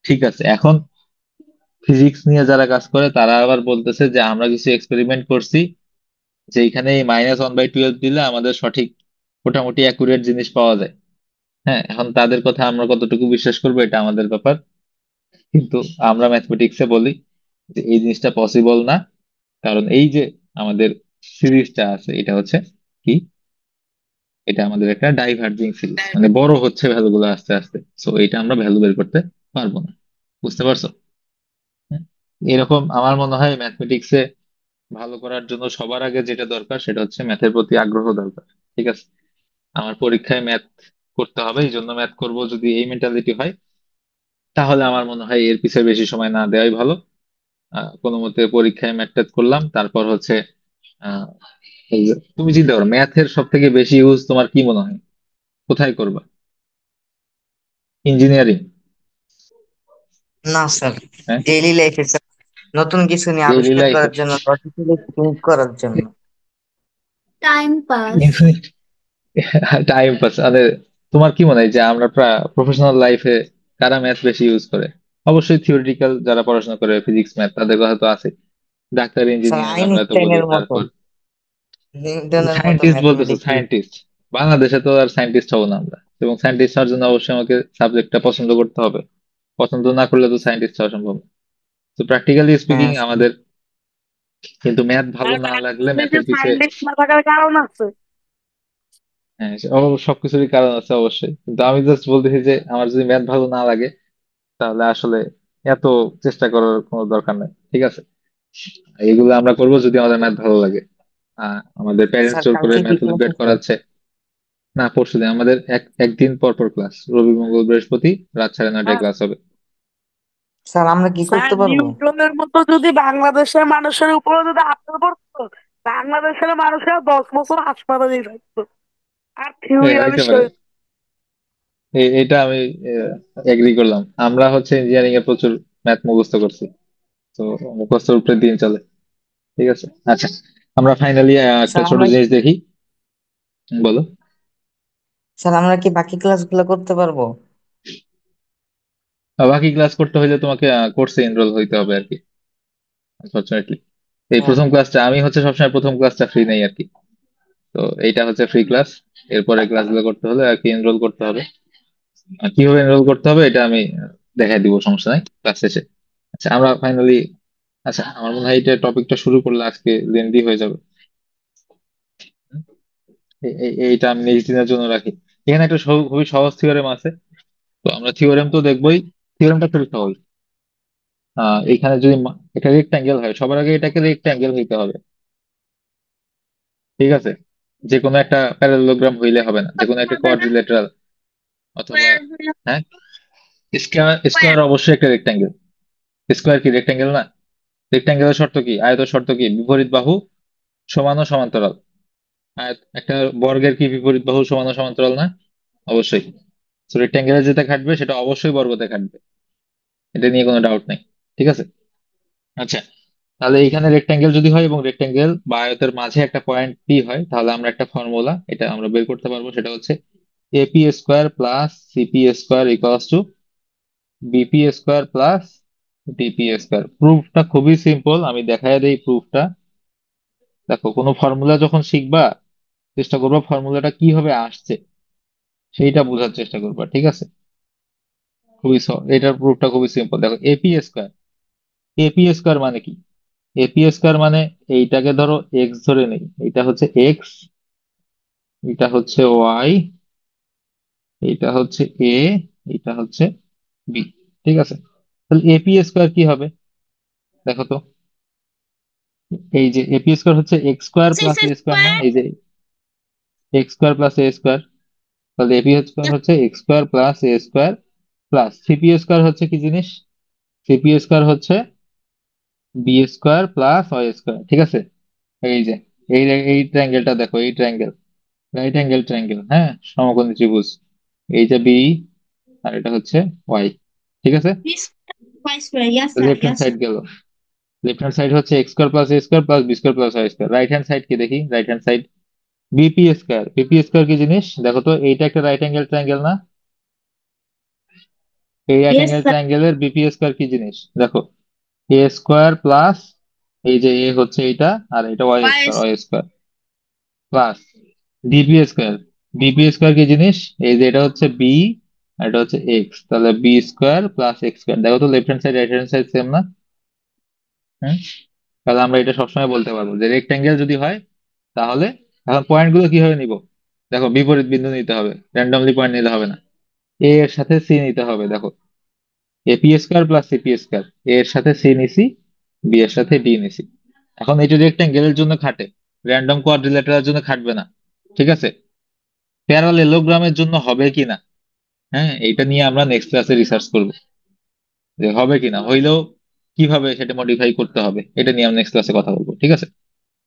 ঠিক আছে। এখন ফিজিক্স নিয়ে যারা কাজ করে তারা আবার বলতেছে যে আমরা কিছু এক্সপেরিমেন্ট করছি, যে এখানে -1/12 দিলে আমাদের সঠিক মোটামুটি অ্যাকুরেট জিনিস পাওয়া যায়। হ্যাঁ, এখন তাদের কথা আমরা কতটুকু বিশ্বাস করবো এটা আমাদের ব্যাপার, কিন্তু আমরা ম্যাথমেটিক্সে বলি যে এই জিনিসটা পসিবল না। কারণ এই যে আমাদের সিরিজটা আছে এটা হচ্ছে কি, এটা আমাদের একটা ডাইভার্জিং সিরিজ, মানে বড় হচ্ছে ভ্যালু গুলো আস্তে আস্তে। সো এটা আমরা ভ্যালু বের করতে পারবো না। বুঝতে পারছো? হ্যাঁ? এরকম আমার মনে হয় ম্যাথমেটিক্সে ভালো করার জন্য সবার আগে যেটা দরকার সেটা হচ্ছে ম্যাথের প্রতি আগ্রহ দরকার। ঠিক আছে, আমার পরীক্ষায় ম্যাথ করতে হবে, এই জন্য ম্যাথ করব, যদি এই মেন্টালিটি হয় তাহলে আমার মনে হয় এর পিছে বেশি সময় না দেওয়াই ভালো। কোনো মতে পরীক্ষায় ম্যাথ ট্যাথ করলাম, তারপর হচ্ছে আহ, এই যে তুমি চিন্তা করো ম্যাথের সব থেকে বেশি ইউজ তোমার কি মনে হয়, কোথায় করবা? ইঞ্জিনিয়ারিং? না স্যার, হ্যাঁ, ডেইলি লাইফে স্যার, নতুন কিছু নিয়ে ডেইলি আবিষ্কার লাইফে? করার জন্য, লজিক্যালি থিঙ্ক করার জন্য। Time pass. Time pass? মানে তোমার কি মনে হয় যে আমরা প্রফেশনাল লাইফে কারা ম্যাথ বেশি ইউজ করে? অবশ্যই থিওরিটিক্যাল যারা পড়াশোনা করে ফিজিক্স ম্যাথ তাদের কথা তো আছে, ডাক্তার স্যার ইঞ্জিনিয়ার আমরা তো বলি। আইনস্টাইনের মতো, তারপর নিউটনের মতো সায়েন্টিস্ট বলতেছো, ম্যাথমেটিক্স। সায়েন্টিস্ট? বাংলাদেশে তো আর সায়েন্টিস্ট হবো না আমরা, এবং সায়েন্টিস্ট হওয়ার জন্য অবশ্যই আমাকে সাবজেক্টটা পছন্দ করতে হবে। পছন্দ না করলে তো সায়েন্টিস্ট হওয়া সম্ভব না। তো প্র্যাকটিক্যালি স্পিকিং হ্যাঁ আমাদের কিন্তু ম্যাথ ভালো না লাগলে ম্যাথের পিছে, সায়েন্টিস্ট না থাকার কারণ আছে। হ্যাঁ সবকিছুরই কারণ আছে অবশ্যই, কিন্তু আমি জাস্ট বলতেছি যে আমার যদি ম্যাথ ভালো না লাগে তাহলে আসলে এত চেষ্টা করার কোনো দরকার নাই। ঠিক আছে, এগুলো আমরা করবো যদি আমাদের ম্যাথ ভালো লাগে। আমাদের প্যারেন্টস স্যার, জোর করে কালকে কি ম্যাথ ক্লাস অলিম্পিয়াড আছে? করাচ্ছে। না, পরশুদিন আমাদের একদিন পর পর ক্লাস, রবি মঙ্গল বৃহস্পতি রাত 9:30টায় স্যার ক্লাস হবে। স্যার আমরা কি স্যার করতে পারবো? নিউটনের মতো যদি বাংলাদেশের মানুষের উপরে যদি আছড়ে পড়তো, বাংলাদেশের মানুষের 10 বছর হাসপাতালে থাকতো। আর থিওরি হইতে পারে, আবিষ্কার। এটা আমি এগ্রি করলাম। আমরা হচ্ছে ইঞ্জিনিয়ারিং এ প্রচুর ম্যাথ মুখস্থ করছি, তো মুখস্থর উপরে দিন চলে। ঠিক আছে, আচ্ছা আমরা ফাইনালি একটা স্যার ছোট আমরা জিনিস দেখি। বলো। স্যার আমরা কি বাকি ক্লাসগুলো করতে পারবো? বাকি ক্লাস করতে হলে তোমাকে কোর্সে এনরোল হইতে হবে আর কি, আনফরচুনেটলি। এই ও প্রথম ক্লাসটা আমি হচ্ছে সবসময় প্রথম ক্লাসটা ফ্রি নেই আর কি। তো এইটা হচ্ছে ফ্রি ক্লাস, এরপরে ক্লাসগুলো করতে হলে আর কি এনরোল করতে হবে। আর কিভাবে এনরোল করতে হবে এটা আমি দেখাই দিব, সমস্যা নাই ক্লাস শেষে। আচ্ছা আমরা ফাইনালি, আচ্ছা আমার মনে হয় এটা টপিকটা শুরু করলে আজকে লেন্দি হয়ে যাবে। এইটা আমি নেক্সট দিনের জন্য রাখি। এখানে একটা খুবই সহজ থিওরেম আছে, তো আমরা থিওরেম তো দেখবোই। থিওরেমটা খুবই সহজ। এখানে যদি একটা রেক্টাঙ্গেল হয়, সবার আগে এটাকে রেক্টাঙ্গেল হইতে হবে। ঠিক আছে, যে কোনো একটা প্যারালেলোগ্রাম হইলে হবে না, যে কোনো একটা হবে না। কোয়াড্রিলেটারাল অথবা, স্কোয়ার হলো হ্যাঁ স্কোয়ার, স্কোয়ার। স্কোয়ার অবশ্যই একটা রেক্টাঙ্গেল। স্কোয়ার কি রেক্টাঙ্গেল না? রেক্টাঙ্গেলের শর্ত কি, আয়তের শর্ত কি, বিপরীত বাহু সমান ও সমান্তরাল। একটা বর্গের কি বিপরীত বাহু সমান ও সমান্তরাল না? অবশ্যই। তো রেক্টাঙ্গেলে যেটা খাটবে সেটা অবশ্যই বর্গতে খাটবে, এটা নিয়ে কোনো ডাউট নাই। ঠিক আছে, আচ্ছা তাহলে এইখানে রেক্টাঙ্গেল যদি হয় এবং রেক্টাঙ্গেল বা আয়তের মাঝে একটা পয়েন্ট পি হয়, তাহলে আমরা একটা ফর্মুলা এটা আমরা বের করতে পারবো, সেটা হচ্ছে AP square plus CP square equals to BP square plus DP square. প্রুফটা খুবই সিম্পল, আমি দেখাই দিই প্রুফটা। দেখো, কোনো ফর্মুলা যখন শিখবা চেষ্টা করবা ফর্মুলাটা কিভাবে আসছে সেইটা বোঝার চেষ্টা করবা, ঠিক আছে? এটার প্রুফটা খুবই সিম্পল। দেখো, এপি স্কোয়ার। এপি স্কোয়ার মানে কি? এপি স্কোয়ার মানে এইটাকে ধরো এক্স ধরে নেই, এটা হচ্ছে এক্স, এটা হচ্ছে ওয়াই, এটা হচ্ছে এ, এটা হচ্ছে বি, ঠিক আছে? তাহলে এপি স্কোয়ার কি হবে দেখো তো। এই যে এপি স্কোয়ার হচ্ছে এক্স স্কোয়ার প্লাস এ স্কোয়ার না, স্কোয়ার। এই যে এক্স স্কোয়ার প্লাস এ স্কোয়ার। তাহলে এপি স্কোয়ার হচ্ছে এক্স স্কোয়ার প্লাস এ স্কোয়ার প্লাস সিপি স্কোয়ার হচ্ছে কি জিনিস? সিপি স্কোয়ার হচ্ছে b square plus Y square, ঠিক আছে? এই যে এই এই ট্রায়াঙ্গেলটা দেখো, এই ট্রায়াঙ্গেল, রাইট অ্যাঙ্গেল ট্রায়াঙ্গেল, হ্যাঁ, সমকোণী ত্রিভুজ। এই যে বি আর এটা হচ্ছে ওয়াই, ঠিক আছে? By square, yes sir, left hand yes side sir. গেল। লেফট হ্যান্ড সাইড হচ্ছে এক্স স্কোয়ার প্লাস এ square plus B square plus Y square. Right hand side কি দেখি? Right hand side BP square. BP square কি জিনিস দেখো তো, এইটা একটা রাইট অ্যাঙ্গেল ট্রায়াঙ্গেল না? এই রাইট ইয়েস অ্যাঙ্গেল স্যার। ট্রায়াঙ্গেলের বিপি স্কোয়ার কি জিনিস দেখো? এ স্কোয়ার প্লাস, এই যে এ হচ্ছে এইটা, আর এটা y by square, y square plus DP square. DP square কি জিনিস? এই যে এটা হচ্ছে বি আর এটা হচ্ছে এক্স, তাহলে b square plus x square. দেখো তো, left hand side right hand side same না? হুম। তাহলে আমরা এটা সবসময় বলতে পারবো যে রেক্ট্যাঙ্গেল যদি হয় তাহলে, এখন পয়েন্ট গুলো কিভাবে নিব? দেখো, বিপরীত বিন্দু নিতে হবে, র্যান্ডমলি পয়েন্ট নিতে হবে না। এ এর সাথে সি নিতে হবে। দেখো, AP square plus CP square, A এর সাথে সি নিছি, বি এর সাথে ডি নিছি। এখন এটা রেক্ট্যাঙ্গেলের জন্য খাটে, র্যান্ডম কোয়াড্রিল্যাটারাল জন্য খাটবে না, ঠিক আছে? প্যারালেলোগ্রামের জন্য হবে কিনা, হ্যাঁ, এটা নিয়ে আমরা নেক্সট ক্লাসে রিসার্চ করব যে হবে কিনা, হইলেও কিভাবে সেটা মডিফাই করতে হবে, এটা নিয়ে আমরা নেক্সট ক্লাসে কথা বলবো, ঠিক আছে?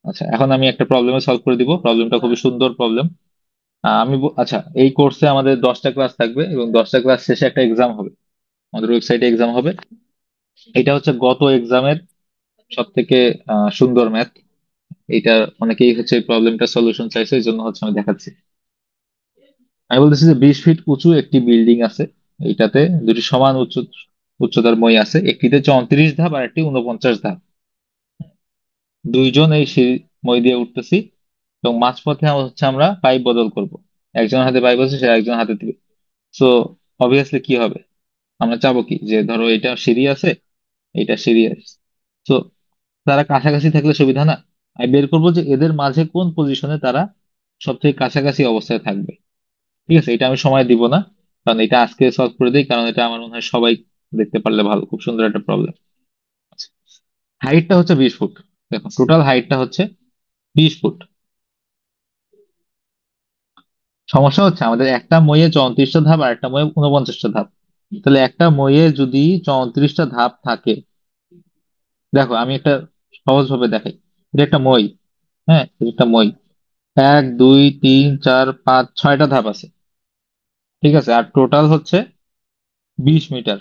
আচ্ছা, এখন আমি একটা প্রবলেমে সলভ করে দিব। প্রবলেমটা খুবই সুন্দর প্রবলেম। আচ্ছা, এই কোর্সে আমাদের 10টা ক্লাস থাকবে এবং 10টা ক্লাস শেষে একটা এক্সাম হবে, আমাদের ওয়েবসাইটে এক্সাম হবে। এটা হচ্ছে গত এক্সামের সব থেকে সুন্দর ম্যাথ। এটা অনেকেই হচ্ছে প্রবলেমটা সলিউশন চাইছে, এই জন্য হচ্ছে আমি দেখাচ্ছি। আমি বলতেছি যে 20 ফিট উঁচু একটি বিল্ডিং আছে, এইটাতে দুটি সমান উচ্চতার মই আছে, একটিতে 34 ধাপ আর একটি 49 ধাপ। দুইজন এই সিঁড়ি মই দিয়ে উঠতেছি এবং মাঝপথে হচ্ছে আমরা পাইপ বদল করব। একজনের হাতে পাইপ আছে, সে একজন হাতে দিবে। সো অবভিয়াসলি কি হবে? আমরা চাবো কি, যে ধরো এটা সিঁড়ি আছে, এটা সিঁড়ি আছে, তো তারা কাছাকাছি থাকলে সুবিধা না? আমি বের করবো যে এদের মাঝে কোন পজিশনে তারা সব থেকে কাছাকাছি অবস্থায় থাকবে, ঠিক আছে? এটা আমি সময় দিব না, কারণ এটা আজকে সলভ করে দিই, কারণ এটা আমার মনে হয় সবাই দেখতে পারলে ভালো। খুব সুন্দর একটা প্রবলেম। হাইটটা হচ্ছে 20 ফুট। দেখো, টোটাল হাইটটা হচ্ছে 20 ফুট। সমস্যা হচ্ছে আমাদের একটা মইয়ে 34টা ধাপ আর একটা মইয়ে 49টা ধাপ। তাহলে একটা মইয়ে যদি 34টা ধাপ থাকে, দেখো আমি একটা সহজ ভাবে দেখাই। এটা একটা মই, হ্যাঁ, এটা একটা মই। 1 2 3 4 5 6টা ধাপ আছে, ঠিক আছে? আর টোটাল হচ্ছে 20 মিটার।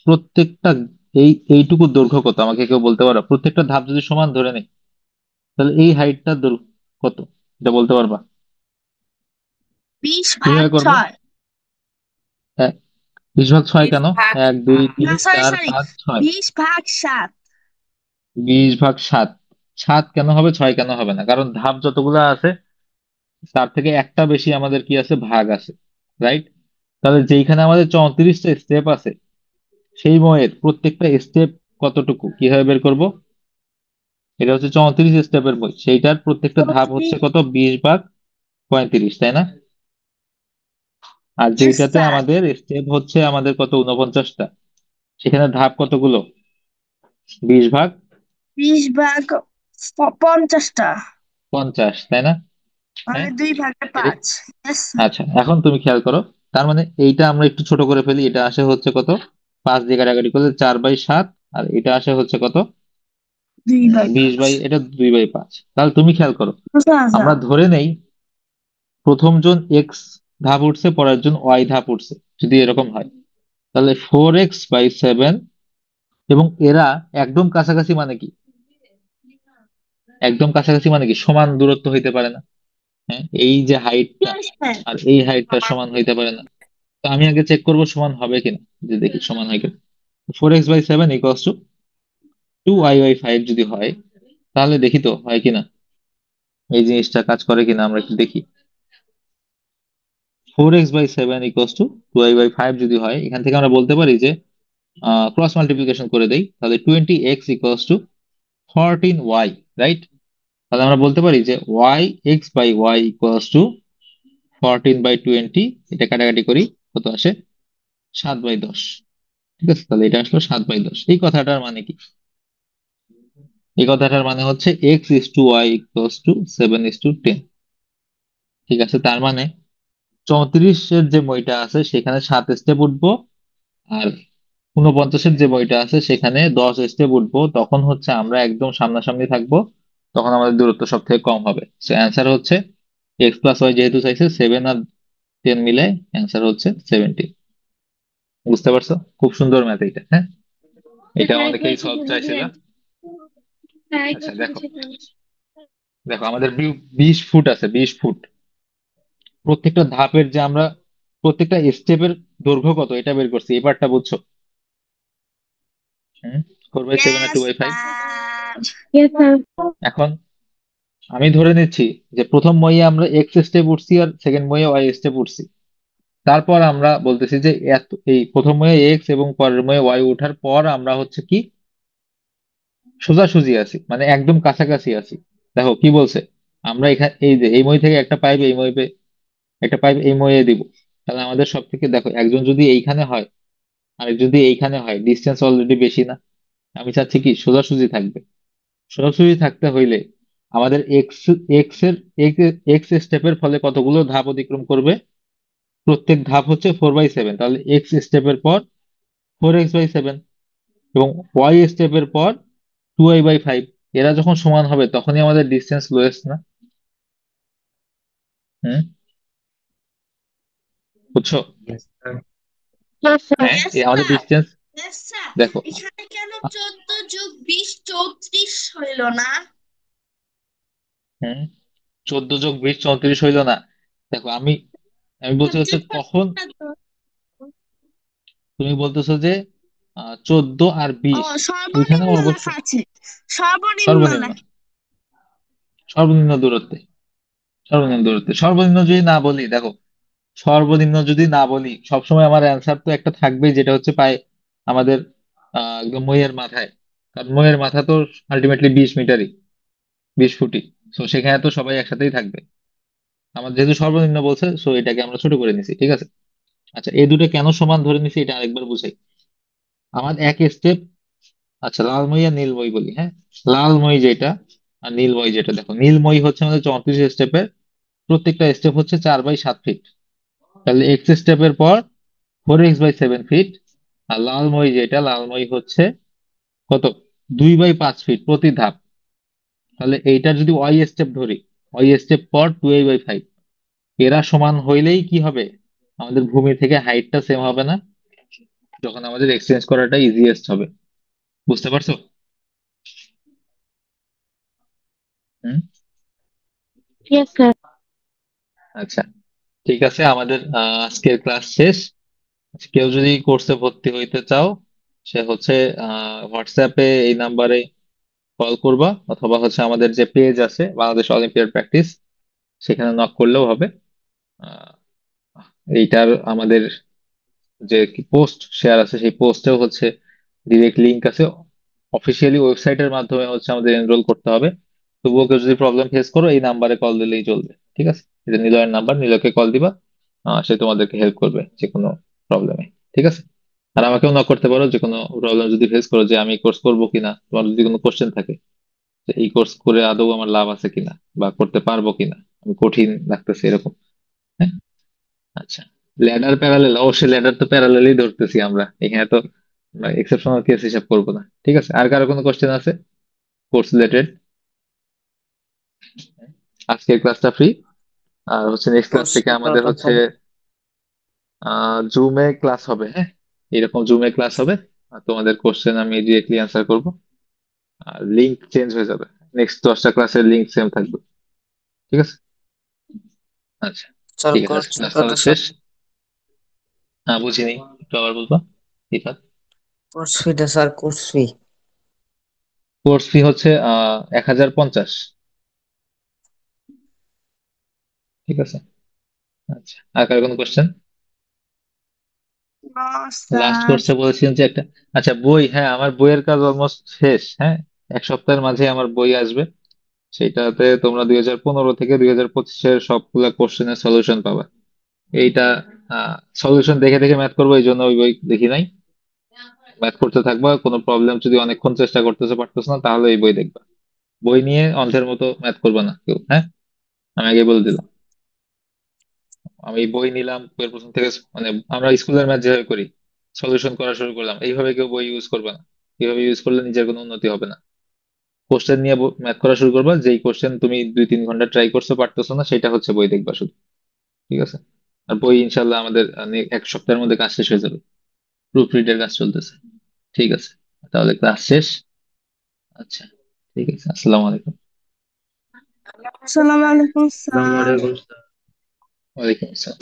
প্রত্যেকটা এইটুকু দৈর্ঘ্য কত আমাকে কেউ বলতে পারো? প্রত্যেকটা ধাপ যদি সমান ধরে নেই, তাহলে এই হাইটটা কত, এটা বলতে পারবা? 20 ভাগ কিভাবে করবো? 6। 20 ভাগ 6 কেন? ভাগ এক দুই না, তিন সরি চার সরি, পাঁচ ছয় 20 ভাগ 7। 20 ভাগ 7। 7 কেন হবে, 6 কেন হবে না? কারণ ধাপ যতগুলো আছে তার থেকে একটা বেশি আমাদের কি আছে, ভাগ আছে, রাইট? তাহলে যেইখানে আমাদের 34টা স্টেপ আছে, সেই ময়ের প্রত্যেকটা স্টেপ কতটুকু কিভাবে বের করব? এটা হচ্ছে 34 স্টেপের বই, সেইটার প্রত্যেকটা ধাপ হচ্ছে কত, 20 ভাগ 35, তাই না? আর ইয়েস যেইটাতে স্যার। আমাদের স্টেপ হচ্ছে আমাদের কত, 49টা, সেখানে ধাপ কতগুলো? 20 ভাগ 20 ভাগ 50টা, 50, তাই না? মানে হ্যাঁ, 2 ভাগে এটা। 5। Yes sir. আচ্ছা, এখন তুমি খেয়াল করো, তার মানে এইটা আমরা একটু ছোট করে ফেলি, এটা আসে হচ্ছে কত, 5 দিয়ে কাটাকাটি করলে 4/7, আর এটা আসে হচ্ছে কত, 2 বাই 20 5। বাই, এটা 2/5। তাহলে তুমি খেয়াল করো, আচ্ছা আচ্ছা। আমরা ধরে নেই প্রথম জন এক্স ধাপ উঠছে, পরের জন ওয়াই ধাপ উঠছে, যদি এরকম হয় তাহলে 4x/7, এবং এরা একদম কাছাকাছি মানে কি? একদম কাছাকাছি মানে কি সমান দূরত্ব হইতে পারে না? হ্যাঁ, এই যে হাইটটা ইয়েস স্যার। আর এই হাইটটা সমান হইতে পারে না। তো আমি আগে চেক করব সমান হবে কিনা, যে দেখি সমান হয় কিনা। 4x/7 ইকুয়ালস টু 2y/5 যদি হয়, তাহলে দেখি তো হয় কিনা, এই জিনিসটা কাজ করে কিনা আমরা একটু দেখি। 4x/7 ইকুয়ালস টু 2y/5 যদি হয়, এখান থেকে আমরা বলতে পারি যে ক্রস মাল্টিপ্লিকেশন করে দেই, তাহলে 20x equals to 14y, right? তাহলে আমরা বলতে পারি যে y(x/y) ইকুয়ালস টু 14/20, এটা কাটাকাটি করি, কত আসে? 7/10। ঠিক আছে, তাহলে এটা আসলো 7/10। এই কথাটার মানে কি? এই কথাটার মানে হচ্ছে x/y ইকুয়ালস টু 7/10। ঠিক আছে, তার মানে 34-এর যে বইটা আছে সেখানে 7 স্টেপ উঠবো, আর 49-এর যে বইটা আছে সেখানে 10 স্টেপ উঠবো, তখন হচ্ছে আমরা একদম সামনাসামনি থাকবো, তখন আমাদের দূরত্ব সব থেকে কম হবে। সো অ্যান্সার হচ্ছে x+y, যেহেতু চাইছে 7 আর 10 মিলে অ্যান্সার হচ্ছে 17। বুঝতে পারছো? খুব সুন্দর ম্যাথ এটা, হ্যাঁ। এটা ট্রাই করে অনেকেই সলভ সেখানে চাইছিল। ট্রাই আচ্ছা করে দেখো, সেখানে দেখো আমাদের 20 ফুট আছে, 20 ফুট। প্রত্যেকটা ধাপের যে আমরা প্রত্যেকটা স্টেপের দৈর্ঘ্য কত এটা বের করছি, এই পার্টটা বুঝছো? 4/7 আর ইয়েস 2/5। স্যার। Yes sir. এখন আমি ধরে নিচ্ছি যে প্রথম মইয়ে আমরা এক্স স্টেপ উঠছি আর সেকেন্ড মইয়ে ওয়াই স্টেপ উঠছি। তারপর আমরা বলতেছি যে এই প্রথম মইয়ে এক্স এবং পরের মইয়ে ওয়াই ওঠার পর আমরা হচ্ছে কি সোজাসুজি আছি, মানে একদম কাছাকাছি আছি। দেখো কি বলছে, আমরা এখানে এই যে এই মই থেকে একটা পাইপ এই মই, একটা পাইপ এই মইয়ে দিব, তাহলে আমাদের সব থেকে, দেখো একজন যদি এইখানে হয় আর যদি এইখানে হয়, ডিস্টেন্স অলরেডি বেশি না? আমি চাচ্ছি কি সোজাসুজি থাকবে। সোজাসুজি থাকতে হইলে আমাদের এক্স এক্স এর এক্স স্টেপের ফলে কতগুলো ধাপ অতিক্রম করবে? প্রত্যেক ধাপ হচ্ছে 4/7, তাহলে এক্স স্টেপের পর 4x/7, এবং ওয়াই স্টেপের পর 2y/5। এরা যখন সমান হবে তখনই আমাদের ডিস্টেন্স লোয়েস্ট না? হুম, বুঝছো? Yes, sir. Yes sir. হ্যাঁ, ইয়েস এই আমাদের স্যার। Distance, yes sir. দেখো এখানে কেন 14+20=34 হইল না? হুম, 14+20 34 হইলো না? দেখো আমি আমি বলছি হচ্ছে সাবজেক্ট তখন তো। তুমি বলতেছো যে 14 আর 20, ও, ওইখানে সর্বনিম্ন লেখা অবশ্যই আছে। সর্বনিম্ন সর্বনিম্ন, লেখা। সর্বনিম্ন দূরত্বে, সর্বনিম্ন দূরত্বে, সর্বনিম্ন যদি না বলি, দেখো সর্বনিম্ন যদি না বলি, সবসময় আমার অ্যান্সার তো একটা থাকবেই, যেটা হচ্ছে পায় আমাদের একদম মইয়ের মাথায়। কারণ মইয়ের মাথা তো আলটিমেটলি 20 মিটারই, 20 ফুটই। তো সেখানে তো সবাই একসাথেই থাকবে। আমার যেহেতু সর্বনিম্ন বলছে, সো এটাকে আমরা ছোট করে নিছি, ঠিক আছে। আচ্ছা, এই দুটো কেন সমান ধরে নিছি এটা আরেকবার বুঝাই। আমার এক স্টেপ, আচ্ছা লাল মই আর নীল মই বলি, হ্যাঁ। লাল মই যেটা আর নীল মই যেটা, দেখো নীল মই হচ্ছে আমাদের 34 স্টেপের, প্রত্যেকটা স্টেপ হচ্ছে 4/7 ফিট, তাহলে এক্স স্টেপের পর 4x/7 ফিট। আর লাল মই যেটা, লাল মই হচ্ছে কত? 2/5 ফিট প্রতি ধাপ। তাহলে এইটার যদি ওয়াই স্টেপ ধরি, ওয়াই স্টেপ পর 2a/5, এরা সমান হইলেই কি হবে? আমাদের ভূমি থেকে হাইটটা সেম হবে না? যখন আমাদের এক্সচেঞ্জ করাটা ইজিয়েস্ট হবে। বুঝতে পারছো? হুম। Yes sir. আচ্ছা, ঠিক আছে, আমাদের আজকের ক্লাস শেষ। কেউ যদি কোর্সে ভর্তি হইতে চাও, সে হচ্ছে হোয়াটসঅ্যাপে এই নাম্বারে কল করবা, অথবা হচ্ছে আমাদের যে পেজ আছে বাংলাদেশ অলিম্পিয়াড প্র্যাকটিস, সেখানে নক করলেও হবে। আহ, এইটার আমাদের যে পোস্ট শেয়ার আছে, সেই পোস্টেও হচ্ছে ডিরেক্ট লিংক আছে। অফিসিয়ালি ওয়েবসাইটের মাধ্যমে হচ্ছে আমাদের এনরোল করতে হবে। তবুও কেউ যদি প্রবলেম ফেস করো, এই নাম্বারে কল দিলেই চলবে, ঠিক আছে। এটা নিলয়ের নাম্বার, নিলয়কে কল দিবা, সে তোমাদেরকে হেল্প করবে যে কোনো প্রবলেমে, ঠিক আছে। আর আমাকেও নক করতে পারো যে কোনো প্রবলেম যদি ফেস করো, যে আমি কোর্স করবো কিনা, তোমার যদি কোনো কোশ্চেন থাকে যে এই কোর্স করে আদৌ আমার লাভ আছে কিনা, বা করতে পারবো কিনা, আমি কঠিন লাগতেছে এরকম। হ্যাঁ, আচ্ছা। ল্যাডার প্যারালেল, অবশ্যই ল্যাডার তো প্যারালেলই ধরতেছি আমরা এখানে, তো এক্সেপশনাল কেস হিসাব করবো না, ঠিক আছে। আর কারো কোনো কোশ্চেন আছে কোর্স রিলেটেড? আজকের ক্লাসটা ফ্রি। আর হচ্ছে নেক্সট ক্লাস থেকে আমাদের হচ্ছে জুমে ক্লাস হবে, হ্যাঁ। এরকম জুমে ক্লাস হবে, আর তোমাদের কোশ্চেন আমি ডিরেক্টলি অ্যান্সার করবো। আর লিংক চেঞ্জ হয়ে যাবে, নেক্সট 10টা ক্লাসের লিংক সেম থাকবে, ঠিক আছে। আচ্ছা, স্যার ঠিক আছে, কোর্সটা ক্লাস কত তাহলে শেষ। সময়? হ্যাঁ, বুঝিনি, একটু আবার বলবা, ঠিক আছে। কোর্স ফিটা sir, course fee. Course fee হচ্ছে 1050। ঠিক আছে। আচ্ছা, আর কার কোনো কোশ্চেন? না লাস্ট স্যার। কোর্সে বলেছিলেন যে একটা, আচ্ছা বই, হ্যাঁ আমার বইয়ের কাজ অলমোস্ট শেষ, হ্যাঁ। এক সপ্তাহের মাঝে আমার বই আসবে। সেটাতে তোমরা 2015 থেকে 2025-এর সবগুলা কোশ্চেনের সলিউশন পাবা। এইটা সলিউশন দেখে দেখে ম্যাথ করবো, এই জন্য ওই বই দেখি নাই। ম্যাথ করতে থাকবা, কোনো প্রবলেম যদি অনেকক্ষণ চেষ্টা করতেছে পারতেছ না, তাহলে এই বই দেখবা। বই নিয়ে অন্ধের মতো ম্যাথ করবা না কেউ, হ্যাঁ। আমি আগে বলে দিলাম। আমি এই বই নিলাম, বইয়ের প্রথম থেকে মানে আমরা স্কুলের ম্যাথ যেভাবে করি, সলিউশন করা শুরু করলাম, এইভাবে কেউ বই ইউজ করবে না। এইভাবে ইউজ করলে নিজের কোনো উন্নতি হবে না। কোশ্চেন নিয়ে ম্যাথ করা শুরু করবা, যেই কোশ্চেন তুমি 2-3 ঘন্টা ট্রাই করছো পারতেছো না, সেটা হচ্ছে বই দেখবা শুধু। ঠিক আছে। আর বই ইনশাল্লাহ আমাদের এক সপ্তাহের মধ্যে কাজ শেষ হয়ে যাবে। প্রুফ রিডের কাজ চলতেছে। ঠিক আছে, তাহলে ক্লাস শেষ। আচ্ছা, ঠিক আছে, আসসালামু আলাইকুম। আসসালামু আলাইকুম স্যার। ওয়ালাইকুম আসসালাম।